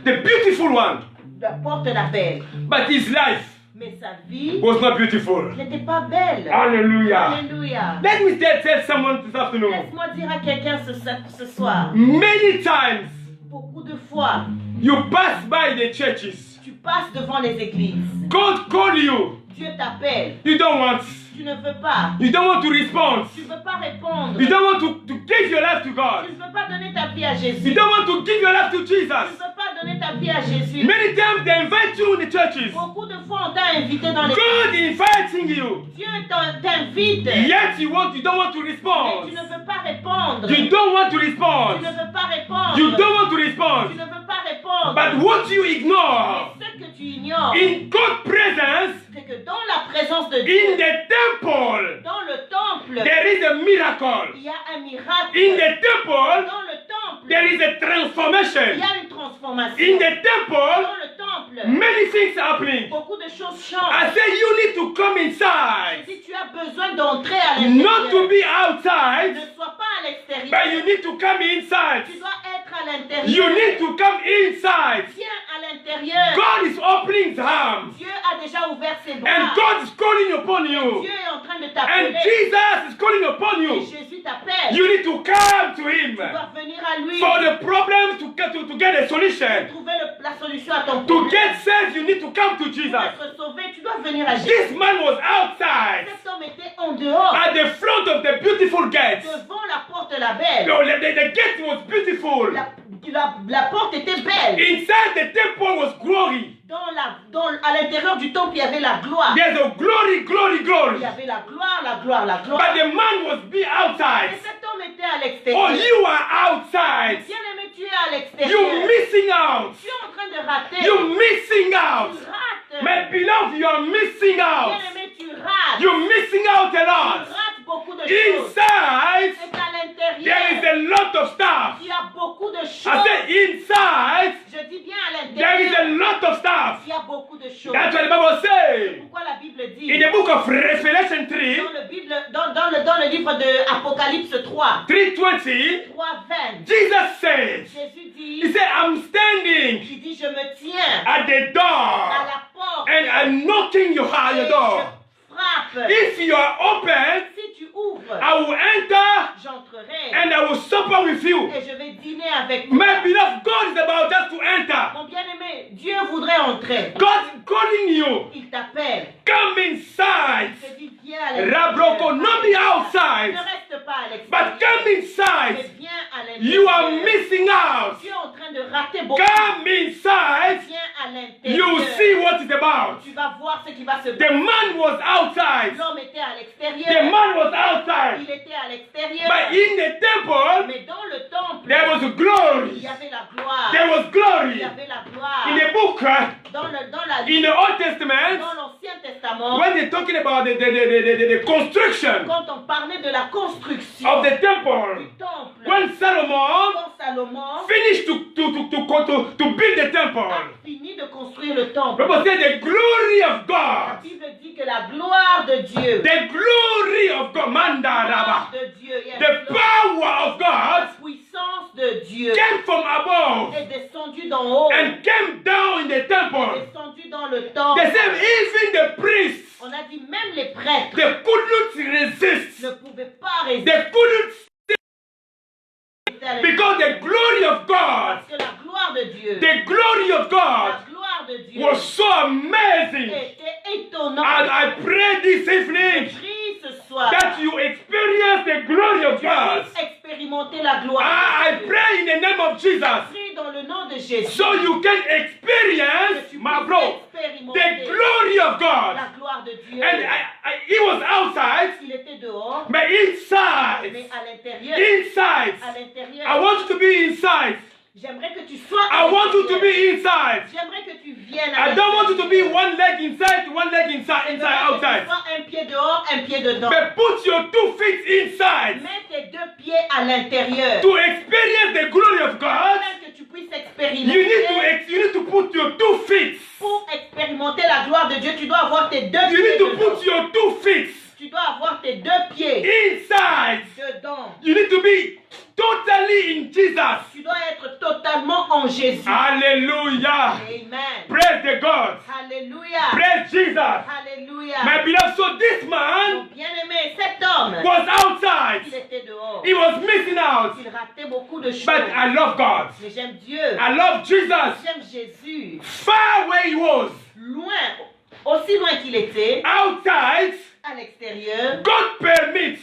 The beautiful one. La porte la belle. But his life Mais sa vie was not beautiful. n'était pas belle. Hallelujah. Alléluia. Let me tell someone this afternoon. Laisse-moi dire à quelqu'un ce soir. Many times Beaucoup de fois, you pass by the churches. tu passes devant les églises. God call you. Dieu t'appelle. You don't want. Tu ne veux pas. You don't want to respond. Tu ne veux pas répondre. You don't want to give your life to Tu God. ne veux pas donner ta vie à Jésus. You don't want to give your life to Tu ne Jesus. veux pas donner ta vie à Jésus. Many times they invite you in the churches. Beaucoup de fois, on t'a invité dans les God inviting you. Dieu t'invite. Yet you don't want to Mais respond. tu ne veux pas répondre. You don't want to Tu respond. ne veux pas répondre. You don't want to Tu respond. ne veux pas répondre. But what you ignore Mais ce que tu ignores, in God's presence, c'est que dans la présence de Dieu, in the temple, dans le temple, there is a miracle. il y a un miracle. In the temple, Dans le temple, there is a il transformation. y a une transformation. In the temple, Dans le temple, many things are happening. beaucoup de choses I changent. say you need to come inside, Si tu as besoin d'entrer à not to l'intérieur, be outside, ne sois pas à l'extérieur. but you need to come inside. Tu dois être à l'intérieur. You need to come inside. Viens à l'intérieur. God is opening his arms. Dieu a déjà ouvert ouvert ses bras. And God is calling upon you. Dieu est en train de And t'appeler. Jesus is calling upon Et you. Jésus t'appelle. You need to come to Him Tu dois venir à lui. for the problems to get a solution. Trouver la solution à ton To problème. get saved, you need to come to Pour Jesus. être sauvé, tu dois venir à Jésus. This man was outside Cet homme était en dehors, at the front of the beautiful gate. devant la porte de la belle. So the gate was beautiful. La porte était belle. Inside the temple was glory. À l'intérieur du temple, il y avait la gloire. There's a glory, glory, Il glory. y avait la gloire, la gloire, la gloire. But the man was be Et outside. cet homme était à Oh, l'extérieur. you are outside. Bien-aimé, tu es à l'extérieur. You're missing out. Tu es en train de rater. You're missing out. Tu rates. My beloved, you are missing out. Bien-aimé, tu rates. You're missing out a Tu lot. rates beaucoup de choses. Inside, C'est à l'intérieur. there is a lot of stuff. Il y a beaucoup de I choses. said inside, Je dis bien à there is a l'intérieur. lot of stuff. Il y a beaucoup de choses. That's what the Bible says. Pourquoi la Bible dit In the book of Revelation 3, dans le livre de Apocalypse 3, 3:20, 3:20, Jesus says, Jésus He dit, said, I'm standing il dit, je me tiens at the à door la porte and I'm knocking at et your door. je frappe. If you are open, Si tu ouvres, I will enter j'entrerai and I will supper with you. et je vais dîner avec toi. My beloved, God is about just to enter. Mon bien-aimé, Dieu voudrait entrer. God is calling you. Il t'appelle. Come inside. Il te dit, viens à l'intérieur. Rabroko, not be outside, Ne reste pas à but l'extérieur. come Mais inside. viens à l'intérieur. You are missing out. Tu es en train de rater beaucoup. Come inside. Viens à l'intérieur. You see what it's about. Tu vas voir ce qui va se The passer. man was outside. L'homme était à The l'extérieur. man was outside. Il était à l'extérieur. But in the temple, Mais dans le temple, there was il glory. y avait la gloire. There was Il glory. y avait la gloire. In the book, Dans la in the Old Testament, dans l'Ancien Testament, when they're talking about the construction quand on parlait de la construction of the du temple, temple, when Solomon quand Salomon finished to build the a temple, fini de construire le temple, Bible said the glory of la God, Bible dit que la gloire de Dieu, the glory of God, la Manda gloire Rabba, de Dieu, yes, the power of la God puissance de Dieu came from above est descendue d'en haut, and came down in the temple. descendue dans le temple. They said even the priests, On a dit même les prêtres they couldn't resist. ne pouvaient pas résister They couldn't à la- because the glory of God, parce que la gloire de Dieu, the glory of la God gloire de Dieu was so amazing. était étonnante. And I pray this evening Je prie ce soir that you experience the glory of God. puisse expérimenter la gloire. I de Dieu. pray in the name of Je Jesus prie dans le nom de Jésus. so you can Que experience, tu my puisses bro, expérimenter the glory of God. la gloire de Dieu. And he was outside, Il était dehors, but inside, mais à l'intérieur, inside, à l'intérieur, I want you to be inside. j'aimerais que tu sois. I à want you to l'intérieur. be inside. J'aimerais que tu viennes. À I don't want you to be l'intérieur. one leg inside, one leg inside, Je inside, veux que outside. tu sois un pied dehors, un pied dedans. But put your 2 feet inside Mets tes deux pieds à l'intérieur. to experience the glory of God. Afin que tu puisses You expérimenter. need to put your 2 feet. Pour expérimenter la gloire de Dieu, tu dois avoir tes deux You pieds need to dedans. put your 2 feet Tu dois avoir tes deux pieds inside. dedans. You need to be totally in Jesus. Tu dois être totalement en Jésus. Hallelujah. Amen. Praise the God. Alléluia. Praise Jesus. Alléluia. My beloved, so this Mon man bien-aimé, cet homme, was il outside. était dehors. He was missing out. Il ratait beaucoup de choses. But I love God. Mais j'aime Dieu. I love Jesus. J'aime Jésus. Far where he was, Loin, aussi loin qu'il était, outside, à l'extérieur, God permits,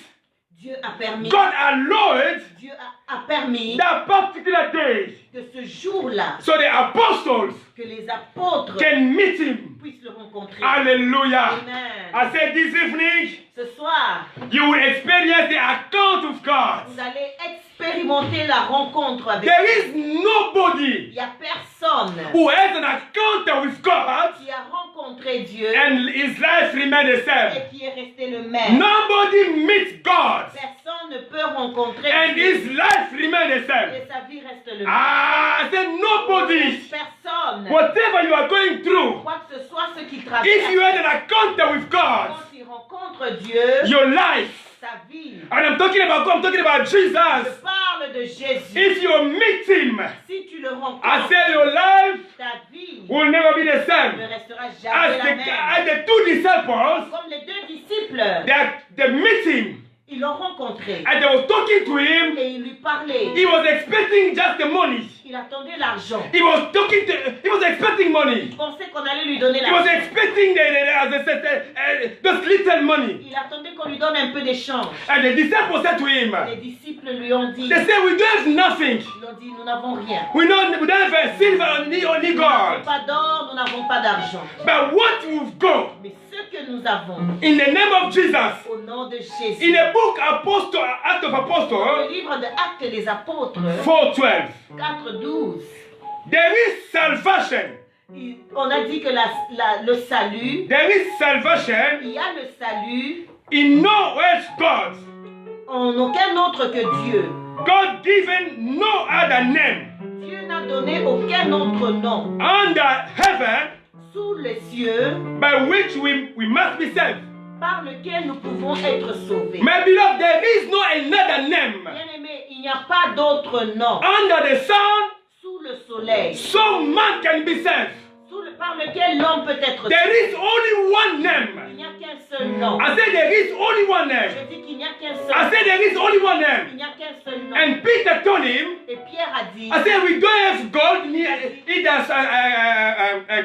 Dieu a permis. God allowed Dieu a permis that particular day que ce jour-là, so the apostles que les apôtres can meet him. puissent le rencontrer. Hallelujah. Amen. I said this evening, Ce soir, you will experience the account of God. vous allez expérimenter la rencontre avec There Dieu. is nobody Il n'y a personne who has an encounter with God qui a rencontré Dieu and his life remains the same. et qui est resté le même. Nobody meets God Personne ne peut rencontrer and Dieu his life remains the same. et sa vie reste le même. I said nobody, Personne, whatever you are going through, quoi que ce soit ce qui if traverse, you had an encounter with God, quand il rencontre Dieu, your life, sa vie. and I'm talking about God, I'm talking about Je Jesus. parle de Jésus, if you meet him, si tu le I rencontres, say your life ta vie will never be the ne same. restera jamais la même. As the two disciples, Comme les deux disciples, they meet him ils l'ont rencontré and they were talking to him. et ils lui parlaient. He was expecting just the money. Il attendait l'argent. He was expecting money. Il pensait qu'on allait lui donner He was l'argent. expecting those little money. Il attendait qu'on lui donne un peu d'échange. And the disciples said to him, Les disciples lui ont dit, they said, we don't have nothing. ils ont dit, nous n'avons rien. We don't have silver or Nous n'avons gold. pas d'or, nous n'avons pas d'argent. But what we've got Mais ce que nous avons, in the name of Jesus, au nom de Jésus, in the book Act of dans Apostles le livre de Actes des Apôtres, 4:12, 4:12, there is salvation. on a dit que le salut, There is salvation il y a le salut in no else God. en aucun autre que Dieu. God given no other name Dieu n'a donné aucun autre nom under heaven sous les cieux by which we must be saved. par lequel nous pouvons être sauvés. My beloved, there is no another name Bien-aimés, il n'y a pas d'autre nom under the sun sous le soleil so man can be saved. par lequel l'homme peut être There sauvé. is only one Il name. n'y a qu'un seul nom. I said there is only one Je name. dis qu'il n'y a qu'un I seul said there is only one Il name. n'y a qu'un seul nom. And Peter told him, Et Pierre a dit, I said we don't have gold, either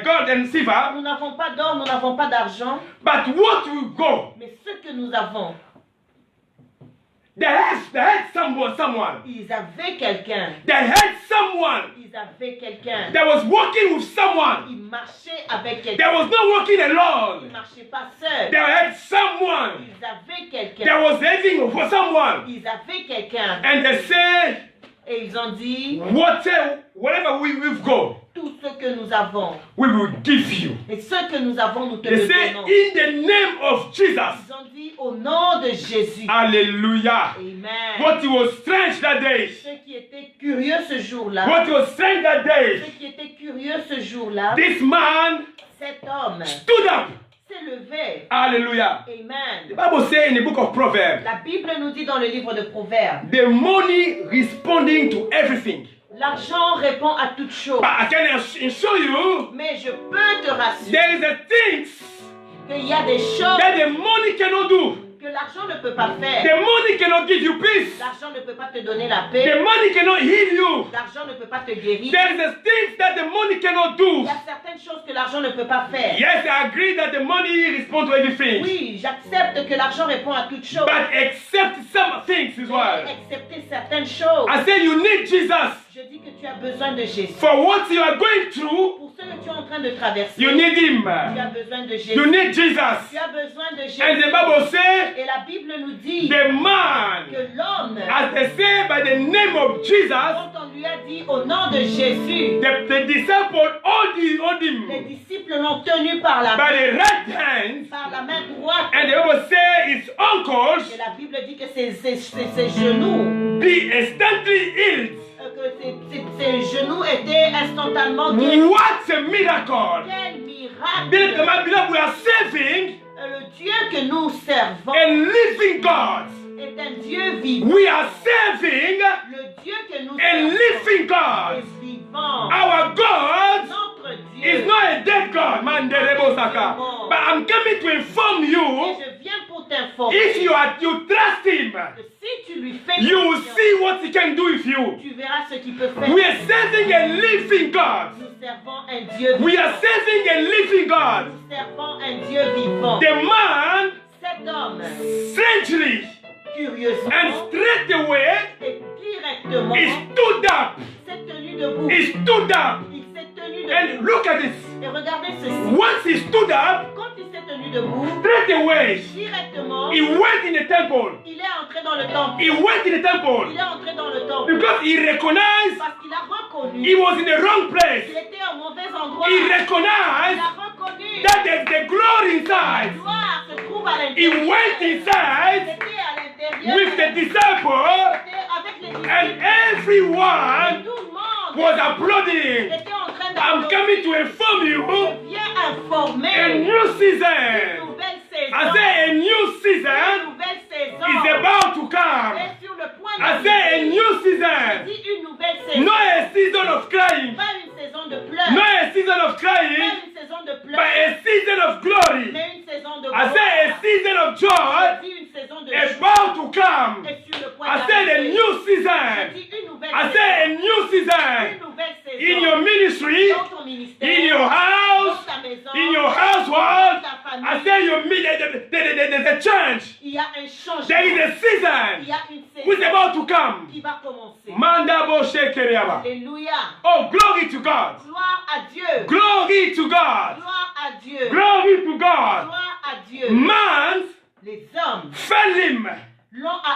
gold and silver, nous n'avons pas d'or, nous n'avons pas d'argent, but what we go, mais ce que nous avons, they had someone. ils avaient quelqu'un. They had someone Ils avaient quelqu'un. that was working with someone. Ils marchaient avec They quelqu'un. was not working Ils ne alone. marchaient pas seuls. They had someone Ils avaient that quelqu'un. was having for someone. Ils avaient quelqu'un. And they said, Et ils ont dit, whatever we've got, tout ce que nous avons. we will give you. Et ce que nous avons, nous te They le say, donnons. in the name of Jesus. Ils ont dit au nom de Jésus. Hallelujah. Amen. What was strange that day. Ce qui était curieux ce jour-là, What was strange that ce day. qui était curieux ce jour-là, This man cet homme stood up. s'est levé. Hallelujah. The Amen. Bible says in the book of Proverbs, La Bible nous dit dans le livre de Proverbes, the money responding to everything. l'argent répond à toute chose. But I can assure you, Mais je peux te rassurer there is a things qu'il y a des choses that the money cannot do. que l'argent ne peut pas faire. The money cannot give you peace. L'argent ne peut pas te donner la The paix. money cannot heal you. L'argent ne peut pas te guérir. There is a things that the money cannot Il do. y a certaines choses que l'argent ne peut pas faire. Yes, I agree that the money responds to everything. Oui, j'accepte que l'argent répond à toutes choses. But except some things as well. Accepter certaines choses. I said you need Jesus. Je dis que tu as besoin de Jésus. For what you are going through, Pour ce que tu es en train de traverser, you need him. tu as besoin de You Jésus. need Tu Jesus. as besoin de Jésus. And the Bible says, Et la Bible nous dit the man, que l'homme, as they say by the name of Jesus, quand on lui a dit au nom de Jésus, the disciple hold les him disciples l'ont tenu par la by main, the right hand. par la main droite. And the Bible says his Et uncles la Bible dit que ses genoux, be instantly healed. que ses genoux étaient instantanément guéris. What a miracle! Quel miracle! Then, my beloved, we are serving Le Dieu que nous servons a living God. est un Dieu vivant. We are serving Le Dieu que nous a servons living God. est vivant. Our God Notre Dieu. is not a dead God, man. But I'm coming to inform Et you, je viens pour t'informer if you trust Him, que si tu lui fais you will confiance, see what He can do with you. tu verras ce qu'il peut faire. We are serving a living God. Nous servons un Dieu We vivant. are serving a living God. Nous servons un Dieu vivant. The man, Cet homme, strangely curieusement and straight away, et directement, he stood up. s'est tenu debout. He stood up. Il s'est tenu And debout. look at this. Et regardez ceci. Once he stood up, Quand il s'est tenu debout, straight away, directement, he went in the temple. il est entré dans le temple. He went in the Il temple est entré dans le temple. because he recognized Parce qu'il a reconnu he was in the wrong place. qu'il était au mauvais endroit. He Il recognized a reconnu that there's the glory la inside. gloire se trouve à He l'intérieur. went inside C'était à l'intérieur. with the disciples, C'était avec les and disciples. everyone Tout le monde was applauding. était en train I'm d'applaudir. coming to inform you Je viens a informer new une season. nouvelle saison. I say a new Une season nouvelle is saison about to come. est sur le point de I say a new season. Dis une nouvelle saison. Not a season of crying. Pas une saison de pleurs. Not a season of Pas crying. une saison de But pleurs. a season of glory. Mais une saison de I say a season of joy Je dis une saison de is joie. about to come. Et sur le point I said a d'arriver. new Je season. dis une nouvelle I say a saison. new Une season. nouvelle saison. In your ministry, Dans ton ministère. in your house, Dans ta maison. in your household. Dans ta famille. I say you meet there's a change. Il y a un changement. There is a Il season y a une which is saison about to come. qui va commencer. Manda bo shekeriaba. Alléluia. Oh, glory to God. Gloire à Dieu. Glory to God. Gloire à Dieu. Glory to God. Gloire à Dieu. Man Les hommes fell him.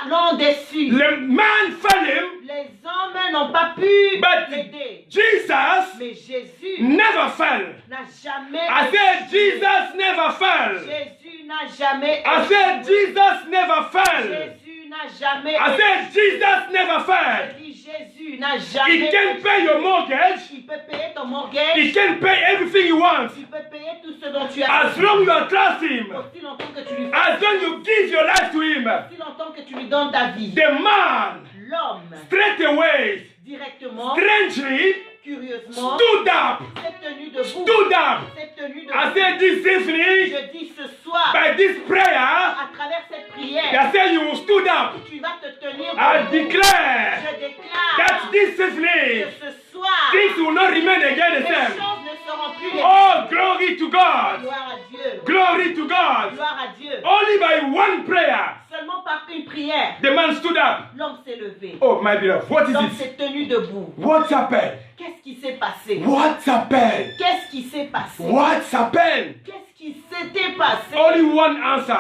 l'ont déçu. The man fell him, Les hommes n'ont pas pu but l'aider. Jesus Mais Jésus never fell. n'a jamais I said Jesus never fell. Jésus n'a jamais I said Jesus never fell. Jésus n'a jamais I said Jesus never fell. Je dis Jésus n'a He jamais can pay your mortgage. Il peut payer ton mortgage. He can pay everything you want. Il peut payer tout ce dont tu as As long you trust him. aussi longtemps que tu lui fais. As long you give your life to him. Aussi longtemps que tu lui donnes ta vie. The man L'homme straight away, directement, strangely, curieusement, stood up. s'est tenu debout. Stood up. S'est tenu I debout. said this evening, Je dis ce soir, by this prayer, à travers cette prière, I said you stood up. tu vas te tenir I debout. declare Je déclare that this que evening, ce soir, things will not remain again the les same. choses ne seront plus les Oh, glory to God. Gloire à Dieu. Glory to God. Gloire à Dieu. Only by one prayer, Seulement par une prière, the man stood up. l'homme s'est levé. Oh, my beloved, what is L'homme it? s'est tenu debout. What's happened? Qu'est-ce qui s'est passé? What's happened? Qu'est-ce qui s'est passé? What's happened? Qu'est-ce qui s'était passé? Only one answer.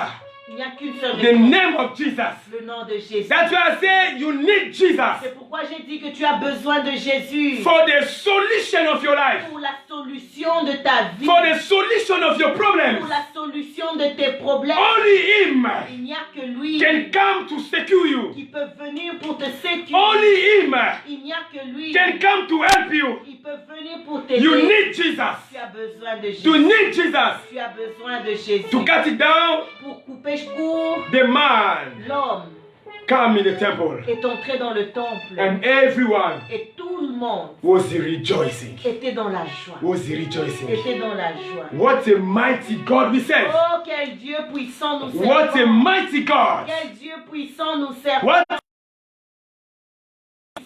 Il n'y a qu'une seule The réponse. name of Jesus. Le nom de Jésus. That's why I say you need Jesus C'est pourquoi j'ai dit que tu as besoin de Jésus for the solution of your life, pour la solution de ta vie, for the solution of your pour problems. la solution de tes problèmes. Only Him Il n'y a que lui can come to secure you. qui peut venir pour te sécuriser. Only Him Il n'y a que lui can come to help you. qui peut venir pour t'aider. You need Jesus. Tu as besoin de To Jésus. need Jesus. Tu as besoin de Jésus. To cut it down, Pour couper court, the man l'homme come in the temple est entré dans le temple and everyone et tout le monde was rejoicing. était dans la joie. Was rejoicing. Était dans la joie. What a mighty God we serve. Oh, quel Dieu puissant nous What a servons. mighty God. Quel Dieu puissant nous servons. What?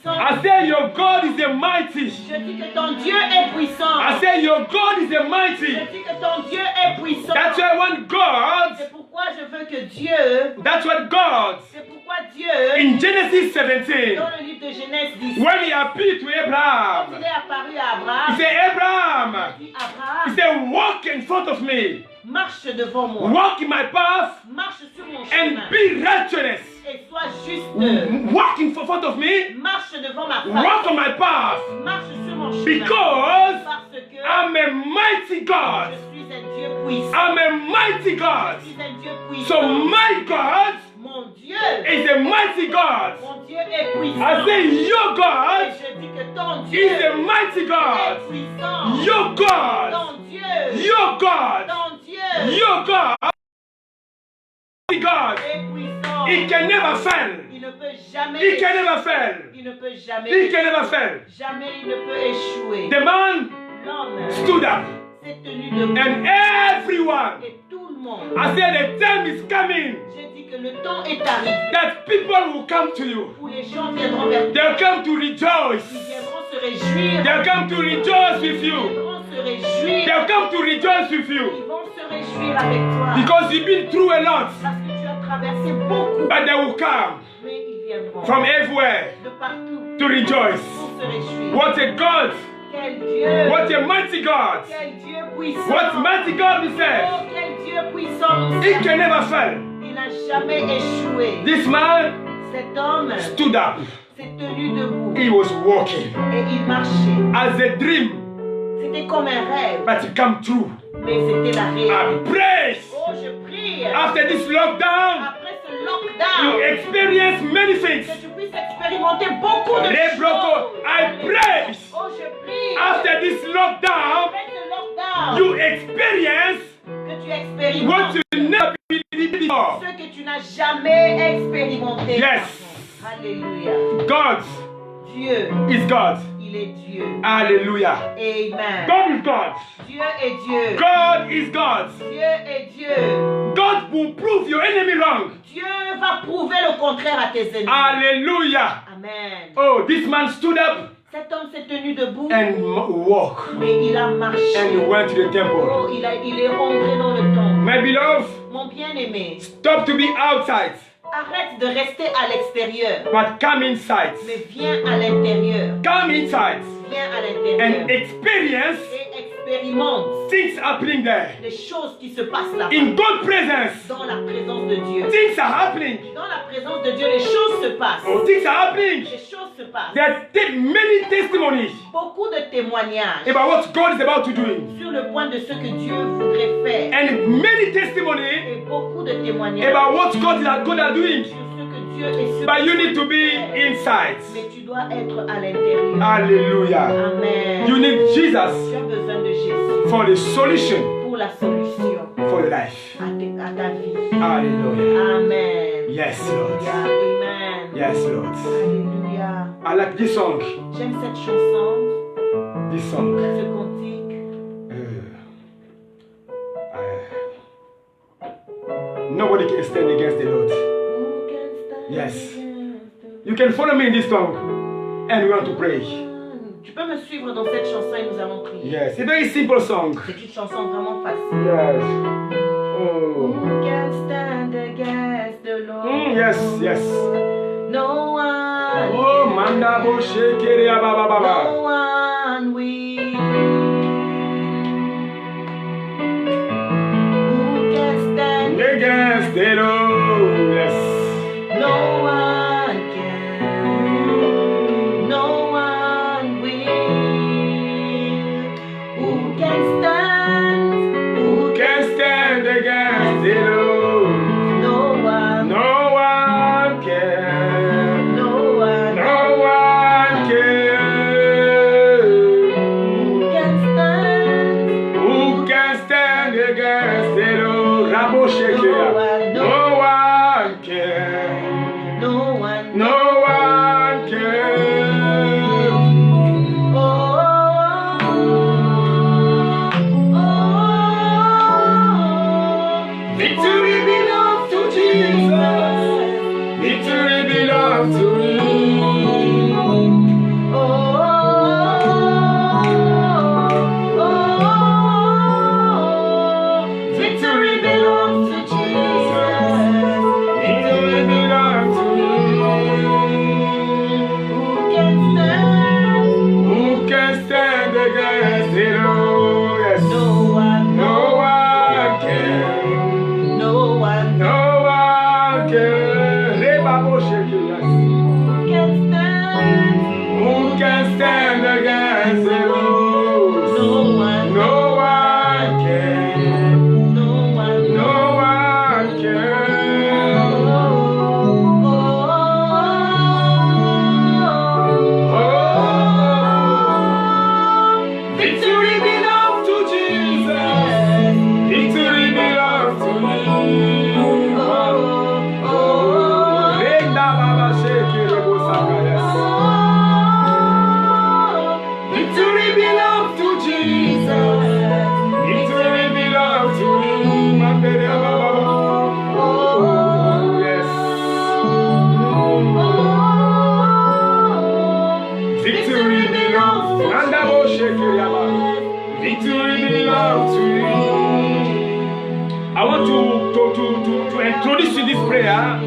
I say your God is a mighty. Je dis que ton Dieu est puissant. I say your God is a Je mighty. dis que ton Dieu est puissant. That's why I want God. C'est pourquoi je veux que Dieu, That's what God. c'est pourquoi Dieu, In Genesis 17, dans le livre de Genèse 10, when he appeared to quand il Abraham, est apparu à he Abraham, said, Abraham, il dit he Abraham, said, walk in front of me. marche devant moi, Walk in my path marche sur mon and chemin be righteous. et sois juste. Walk in front of me. Marche devant ma Walk face, on my path. marche sur mon chemin. Because Parce que I'm a mighty God. je suis un Dieu puissant. I'm a mighty God. Je suis un Dieu puissant. So my God Mon Dieu, is a mighty God. mon Dieu est puissant. I say your Et God je dis que ton Dieu is a mighty God. est puissant. Your God. Ton Dieu, Your God. ton Dieu Your God. God. est puissant. He can never fail. Il ne peut jamais He can never fail. Il ne peut jamais He can never fail. Jamais il ne peut échouer. The man L'homme stood up s'est tenu debout. and everyone. Et tout le monde. I said the time is coming J'ai dit que le temps est arrivé that people will come to you. où les gens viendront vers toi. They'll come to Ils rejoice. viendront se réjouir. They'll come to rejoice with Ils you. viendront se réjouir. They'll come to rejoice with Ils you. vont se réjouir avec toi. Because you've been through a lot. Parce que tu as traversé beaucoup. But they will come Mais ils viendront from everywhere de partout to rejoice. pour se réjouir. What a God. Quel Dieu. What a mighty God. Quel Dieu puissant. What mighty God we Oh, serve. quel Dieu puissant nous He servons. can never fail. Il n'a jamais échoué. This man Cet homme stood up. s'est tenu debout He was walking et il marchait. as a dream, C'était comme un rêve, but it come true. mais c'était la réalité. I praise. Oh, je prie. After this lockdown, Après ce you lockdown, experience many things. que tu puisses expérimenter beaucoup de Rebroko, choses. I praise. Oh, je prie. After this lockdown, Après ce lockdown, you experience que tu expérimentes what you never believed before. ce que tu n'as jamais expérimenté. Yes. Alléluia. God Dieu, is God. il est Dieu. Hallelujah. Amen. God is God. Dieu est Dieu. God is God. Dieu est Dieu. God will prove your enemy wrong. Dieu va prouver le contraire à tes ennemis. Hallelujah. Amen. Oh, this man stood up Cet homme s'est tenu debout and walked et il a marché. and went to the temple. Oh, il est rentré dans le temple. My beloved, Mon bien-aimé, stop to be outside, arrête de rester à l'extérieur, but come inside. mais viens à l'intérieur. Come inside Viens à and l'intérieur experience et expérimente things happening there. les choses qui se passent là-bas. In God's presence, Dans la présence de Dieu. things are happening. Dans la présence de Dieu, les choses se passent. Oh, things are happening. Les choses se passent. There are many testimonies Beaucoup de témoignages about what God is about to do. sur le point de ce que Dieu voudrait faire. And many testimonies Et beaucoup de témoignages about what God is doing. sur ce que Dieu est sur. But you need to be inside. Mais tu dois être à l'intérieur. Hallelujah. Amen. You need Jesus Tu as besoin de Jésus for the solution pour la solution for your life. à ta vie. Hallelujah. Amen. Yes, Lord. Alléluia. Amen. Yes, Lord. Alléluia. I like this song. J'aime cette chanson, This song. ce cantique. Nobody can stand against the Lord. Who can stand Yes. against the You can follow me in this song, and we want to pray. Tu peux me suivre dans cette chanson et nous allons prier. Yes, a very simple song. C'est une chanson vraiment facile. Yes. Oh. Who can stand against the Lord? Yes, yes. No one. Oh, manda bo shekere baba No baba. one will. Who can stand Against the Lord. Yes. No one can. No one will. Who can stand? Who can stand against the Lord? No one. No one can. No one. No one can. Who can stand? Who can stand against the Lord? Rabo shekere. No one can. No one. No one can. Victory belongs to Jesus. Victory belongs to Him. Victory belongs to Jesus. Victory belongs to Him. Who can stand? Who can stand against the Lord? Yes. No one. No one can. No one. No one can. Rebabo shekere. Yes. Who can stand? Who can stand against the Lord? No one. No one can. No one. No one can. Victory belongs to Jesus. Victory belongs to Him. Renda baba shekere bosaka, yes. Victory belongs to Jesus. Victory belongs to Him. Mandere baba. Oh, yes. Victory belongs to Nanda bo shekere baba. Victory belongs to Him. I want to introduce you this prayer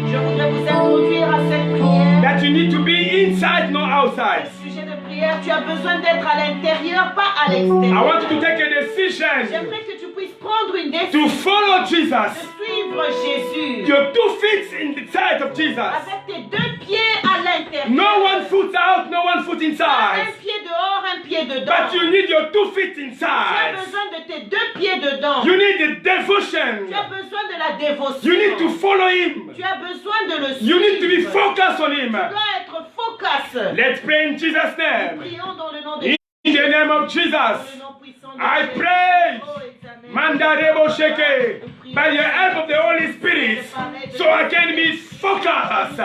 Je voudrais vous introduire à cette prière. that you need to be inside, not outside. Sujet de prière, tu as besoin d'être à l'intérieur, pas à I l'extérieur. want you to take a decision J'aimerais que tu puisses prendre une to décision follow de Jesus. suivre Jésus Your 2 feet in the side of Jesus. avec tes 2 pieds à l'intérieur. No one foot out, no one foot Pas un inside. pied dehors, un pied dedans. But you need your 2 feet Tu as inside. besoin de tes 2 pieds dedans. You need the devotion. Tu as besoin de la dévotion. You need to follow Him. Tu as besoin de le You need to be suivre. focused on Him. Tu dois être focus. Let's pray in Jesus' name. Prions dans le nom de In the name of Jesus, I pray, Mandarebo Sheke, by the help of the Holy Spirit, so I can be focused,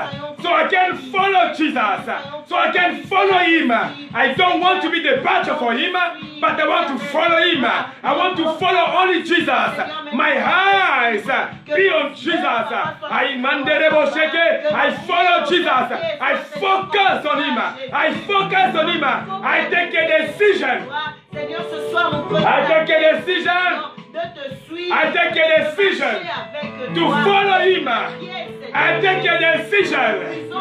so I can follow Jesus, so I can follow Him. I don't want to be the battle for Him, but I want to follow Him. I want to follow only Jesus. My eyes be on Jesus. I Mandarebo Sheke, I follow Jesus. I focus on Him. I focus on Him. I take a decision. I take a decision. I take a decision to follow Him. I take a decision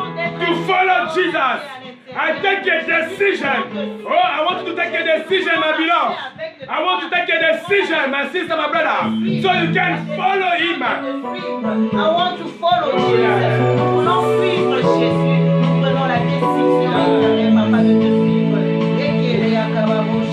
to follow Jesus. I take a decision. Oh, I want you to take a decision, my beloved. I want to take a decision, my sister, my brother, so you can follow Him. I want to follow Jesus. Nous voulons suivre Jésus. Nous prenons la décision, Papa, de te suivre.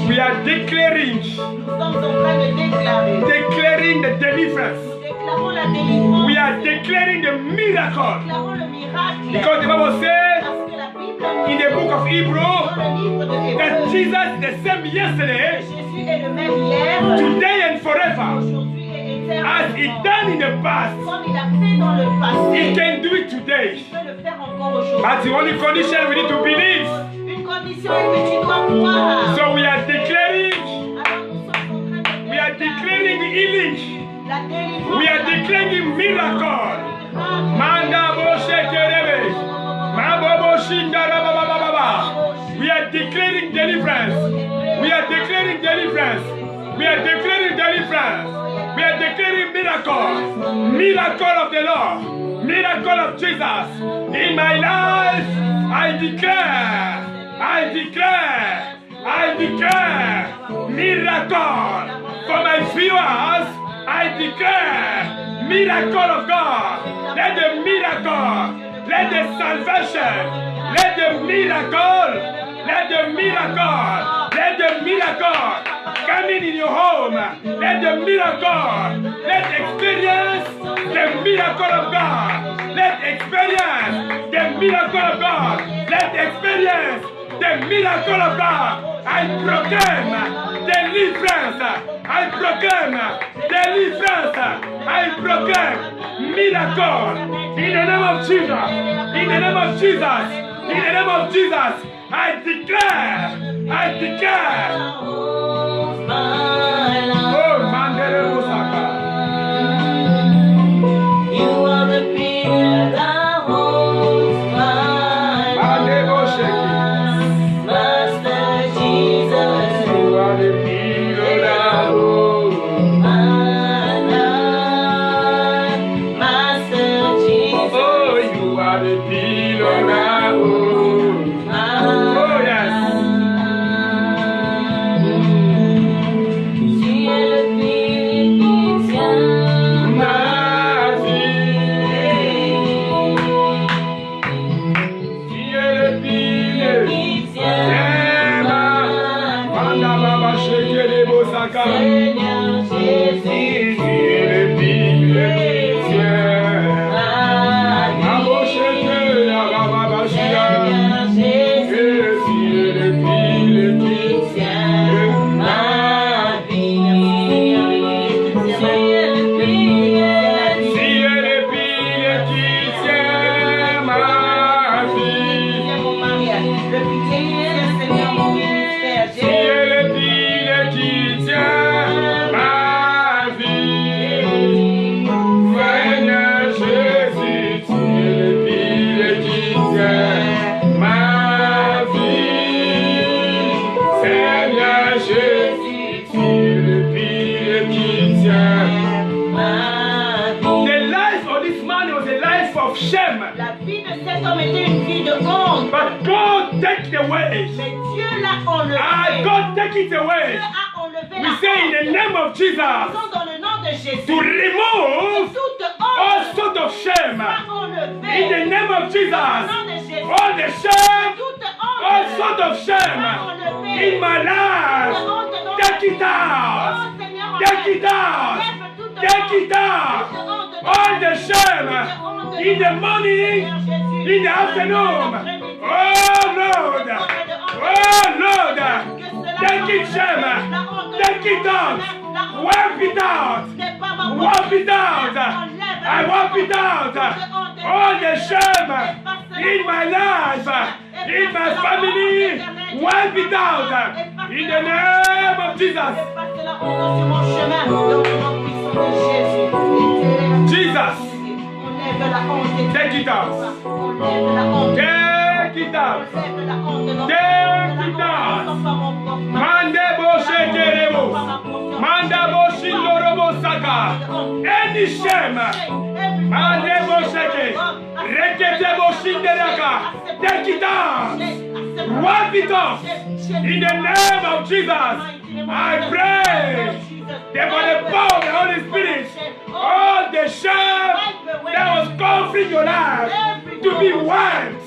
We are declaring. Nous sommes en train de déclarer. Declaring the deliverance. Nous déclarons la délivrance. We are declaring the miracle. Nous déclarons le miracle. Because the Bible says Parce que la Bible in the book of Hebrew dans le livre de that Hébreux, Jesus is the same yesterday, Jésus est le même hier, today and forever. aujourd'hui et As he éternellement. done in the past, Comme il a fait dans le he passé, can do it today. il peut le faire encore aujourd'hui. But the only condition we need to believe. Une condition est que tu dois croire. So we are declaring, Alors nous sommes en train de we are declaring healing. la délivrance. We are declaring miracle. Manda Boshe Kerebe. Mabobo Shindara Baba Baba. We are declaring deliverance. We are declaring deliverance. We are declaring deliverance. We are declaring miracle. Miracle of the Lord. Miracle of Jesus. In my life, I declare. I declare. I declare. Miracle. For my viewers, I declare. Miracle of God. Let the miracle. Let the salvation. Let the miracle. Let the miracle. Let the miracle. Coming in your home. Let the miracle. Let experience the miracle of God. Let experience the miracle of God. Let experience the miracle of God. I proclaim deliverance. I proclaim deliverance. I proclaim miracle. In the name of Jesus. In the name of Jesus. In the name of Jesus. I declare. I declare. Oh, Mandere Musaka. You are the pillar that holds my Mandebo Sheki. Master Jesus. You are the pillar that holds My life, Master Jesus. Oh, you are the pillar that holds. Oh, yes. Tu es le pilier qui tient Ma vie. Tu es le pilier. qui tient Tiens, Manda Baba Sheki de Bosaka. Seigneur Jésus. Tu es le pilier qui tient. Ma Mabo vie, Sheki la Baba Shia. Seigneur Jésus. Tu es le pilier qui Tiens ma vie. Tu es le pilier. Tu es le pilier qui tient ma vie. Viens mon mariage. Le pilier, Seigneur, mon ministère. Tu es le pilier qui tient ma vie. Seigneur Jésus, tu es le pilier qui tient ma vie. Seigneur Jésus, tu es le pilier qui tient. Ma vie. The life of this man was a life of shame. La vie de cet homme était une vie de honte. But God take it away. Mais Dieu l'a enlevé. God take it Dieu away. a enlevé We la say in the honte. name of Jesus Disons dans le nom de Jésus. to remove Toute all honte sort of shame. soit enlevée. In the name of Dans le Jesus, nom de Jésus. all the shame, Toute all honte sort of shame in my life, take it out, take it out, take it out. All the shame in the morning, in the afternoon. Oh Lord, oh Lord, Take it, shame. Take it out. Wipe it out. Wipe it out. I wipe it out. All the shame in my life, in my family, wipe it out. In the name of Jesus. Jesus. Take it out. Take it out. Take it out. Mandebo shekerebo. Mandabo shindorobo saka. Any shame. Mandebo sheke. Reketebo shinderaka. Take it out. Wipe it off. In the name of Jesus. I pray that by the power of the Holy Spirit, all the shame that was covering your life to be wiped,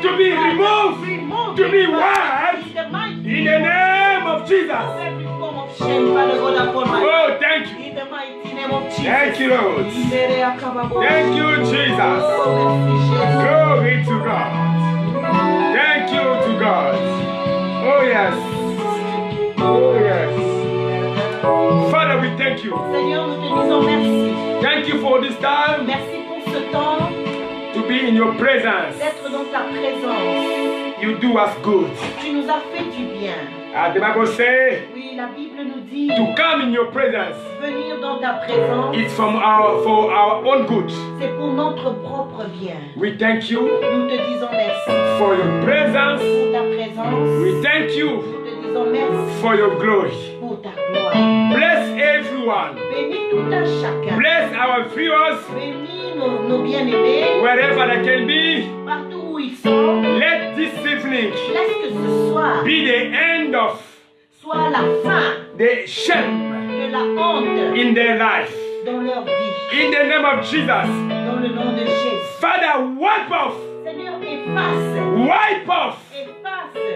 to be removed, to be wiped in the name of Jesus. Oh, thank you. Thank you, Lord. Thank you, Jesus. Glory to God. Thank you to God. Oh, yes. Oh, yes. Father, we thank you. Seigneur, nous te disons merci. Thank you for this time Merci pour ce temps to be in your presence. d'être dans ta présence. You do us good. Tu nous as fait du bien. As the Bible says, Oui, la Bible nous dit to come in your presence, venir dans ta présence, it's for our own good. c'est pour notre propre bien. We thank you Nous te disons merci for your presence. pour ta présence. We thank you Nous te disons merci for your glory. pour ta gloire. Bless everyone. Bénis tout un chacun. Bless our viewers Bénis nos bien-aimés wherever they can be. partout où ils sont. Let this evening Laisse que ce soir be the end of soit la fin the shame de la honte in their life. dans leur vie. In the name of Jesus. Dans le nom de Jésus. Father, wipe off, Seigneur, efface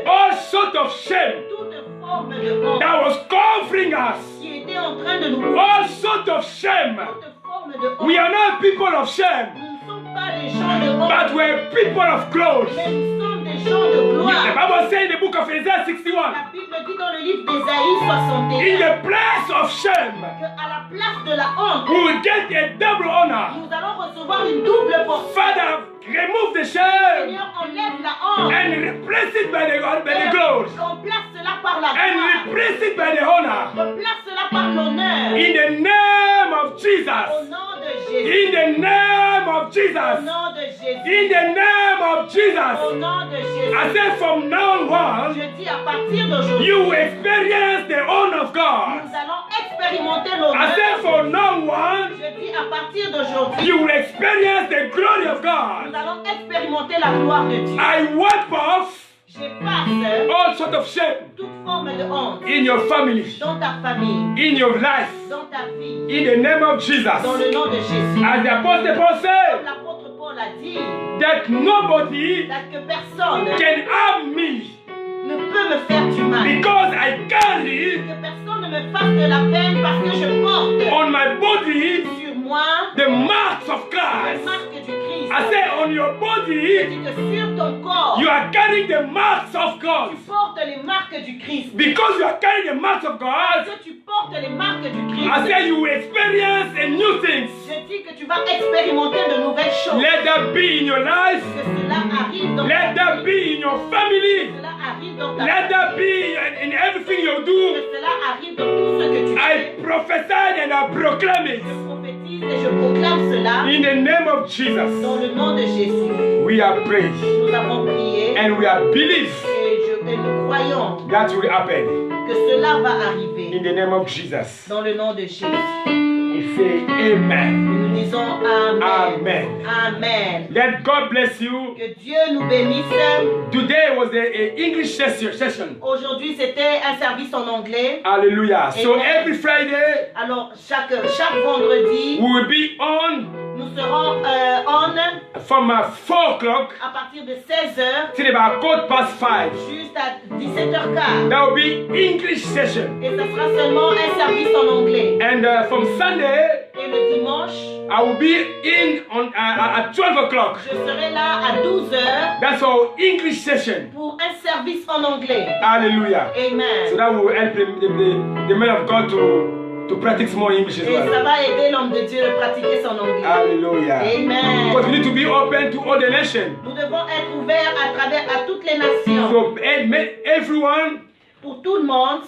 all sort of shame toute forme de honte that was covering us. qui était en train de nous All sort of shame. toute forme de honte. We are not people of shame, Nous ne sommes pas des gens de honte, but we're people of glory. mais nous sommes des gens de The gloire. Bible says in the book of Isaiah 61, La Bible dit dans le livre d'Ésaïe in 61 the place of shame, qu'à la place de la honte, we will get a double honor. nous allons recevoir une double portion. Father, remove the shame Seigneur, enlève la honte and replace it by the glory. remplace cela par la And gloire. replace it by the honor. Remplace cela par l'honneur. In the name of Au Jesus. nom de Jésus. In the name of Au Jesus. nom de Jésus. In the name of Au Jesus. nom de Jésus. I said from now on, Je dis à partir d'aujourd'hui, you will experience the honor of God. nous allons expérimenter I l'honneur. said from now on, Je dis à partir d'aujourd'hui, you will experience the glory of God. nous allons expérimenter la gloire de Dieu. I wipe off J'efface all sort of shame toute forme de honte in your family, dans ta famille, in your life, dans ta vie, in the name of Jesus. dans le nom de Jésus. As the Apostle Paul Comme said, l'apôtre Paul a dit, that nobody que personne can harm me ne peut me faire du mal. because I carry Que personne ne me fasse de la peine parce que je porte on my body sur moi the marks of les Christ. marques du Christ. I say on your Je body, dis que sur ton corps, you are carrying the marks of God. tu portes les marques du Christ. Because you are carrying the marks of Parce God, que tu portes les marques du Christ. I say you will experience a new things. Je dis que tu vas expérimenter de nouvelles choses. Let that be in your life. Que cela arrive dans Let ta that vie. be in your family. Que cela arrive dans ta Let vie. that be in everything you Que do. cela arrive dans tout ce que tu I fais. prophesy and I proclaim it. Je prophétise et je proclame cela In the name of Jesus, dans le nom de Jésus. we are praying Nous avons prié and we are believe et nous croyons that will happen. que cela va In arriver the name of Jesus, dans le nom de Jésus. we say amen. Nous disons Amen. Amen. Amen. Let God bless you. Que Dieu nous bénisse. Today was the English session. Aujourd'hui, c'était un service en anglais. Hallelujah. So Amen. every Friday, Alors, chaque vendredi, we will be on nous serons on from 4 o'clock à partir de 16h till about 5:15. juste à 17h15. That will be English session. Et ce sera seulement un service en anglais. And from Sunday, Et le dimanche, I will be in on at 12 o'clock. je serai là à 12 heures That's our English session. pour un service en anglais. Hallelujah. So Amen. that will help the man of God to practice more English as Et ça well. va aider l'homme de Dieu de pratiquer son anglais. Hallelujah. Amen. Because we need to be open to all the nations. Nous devons être ouverts à toutes les nations. So everyone Pour tout le monde,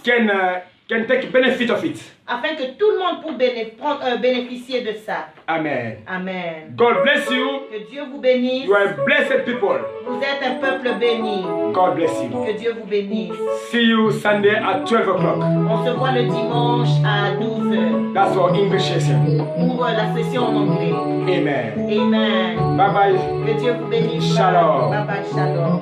can take benefit of it. afin que tout le monde puisse bénéficier de ça. Amen. Amen. God bless you. Que Dieu vous bénisse. You are blessed people. Vous êtes un peuple béni. God bless you. Que Dieu vous bénisse. See you Sunday at 12 o'clock. On se voit le dimanche à 12 heures That's our English session. pour la session en anglais. Amen. Amen. Bye bye. Que Dieu vous bénisse. Shalom. Bye bye, shalom.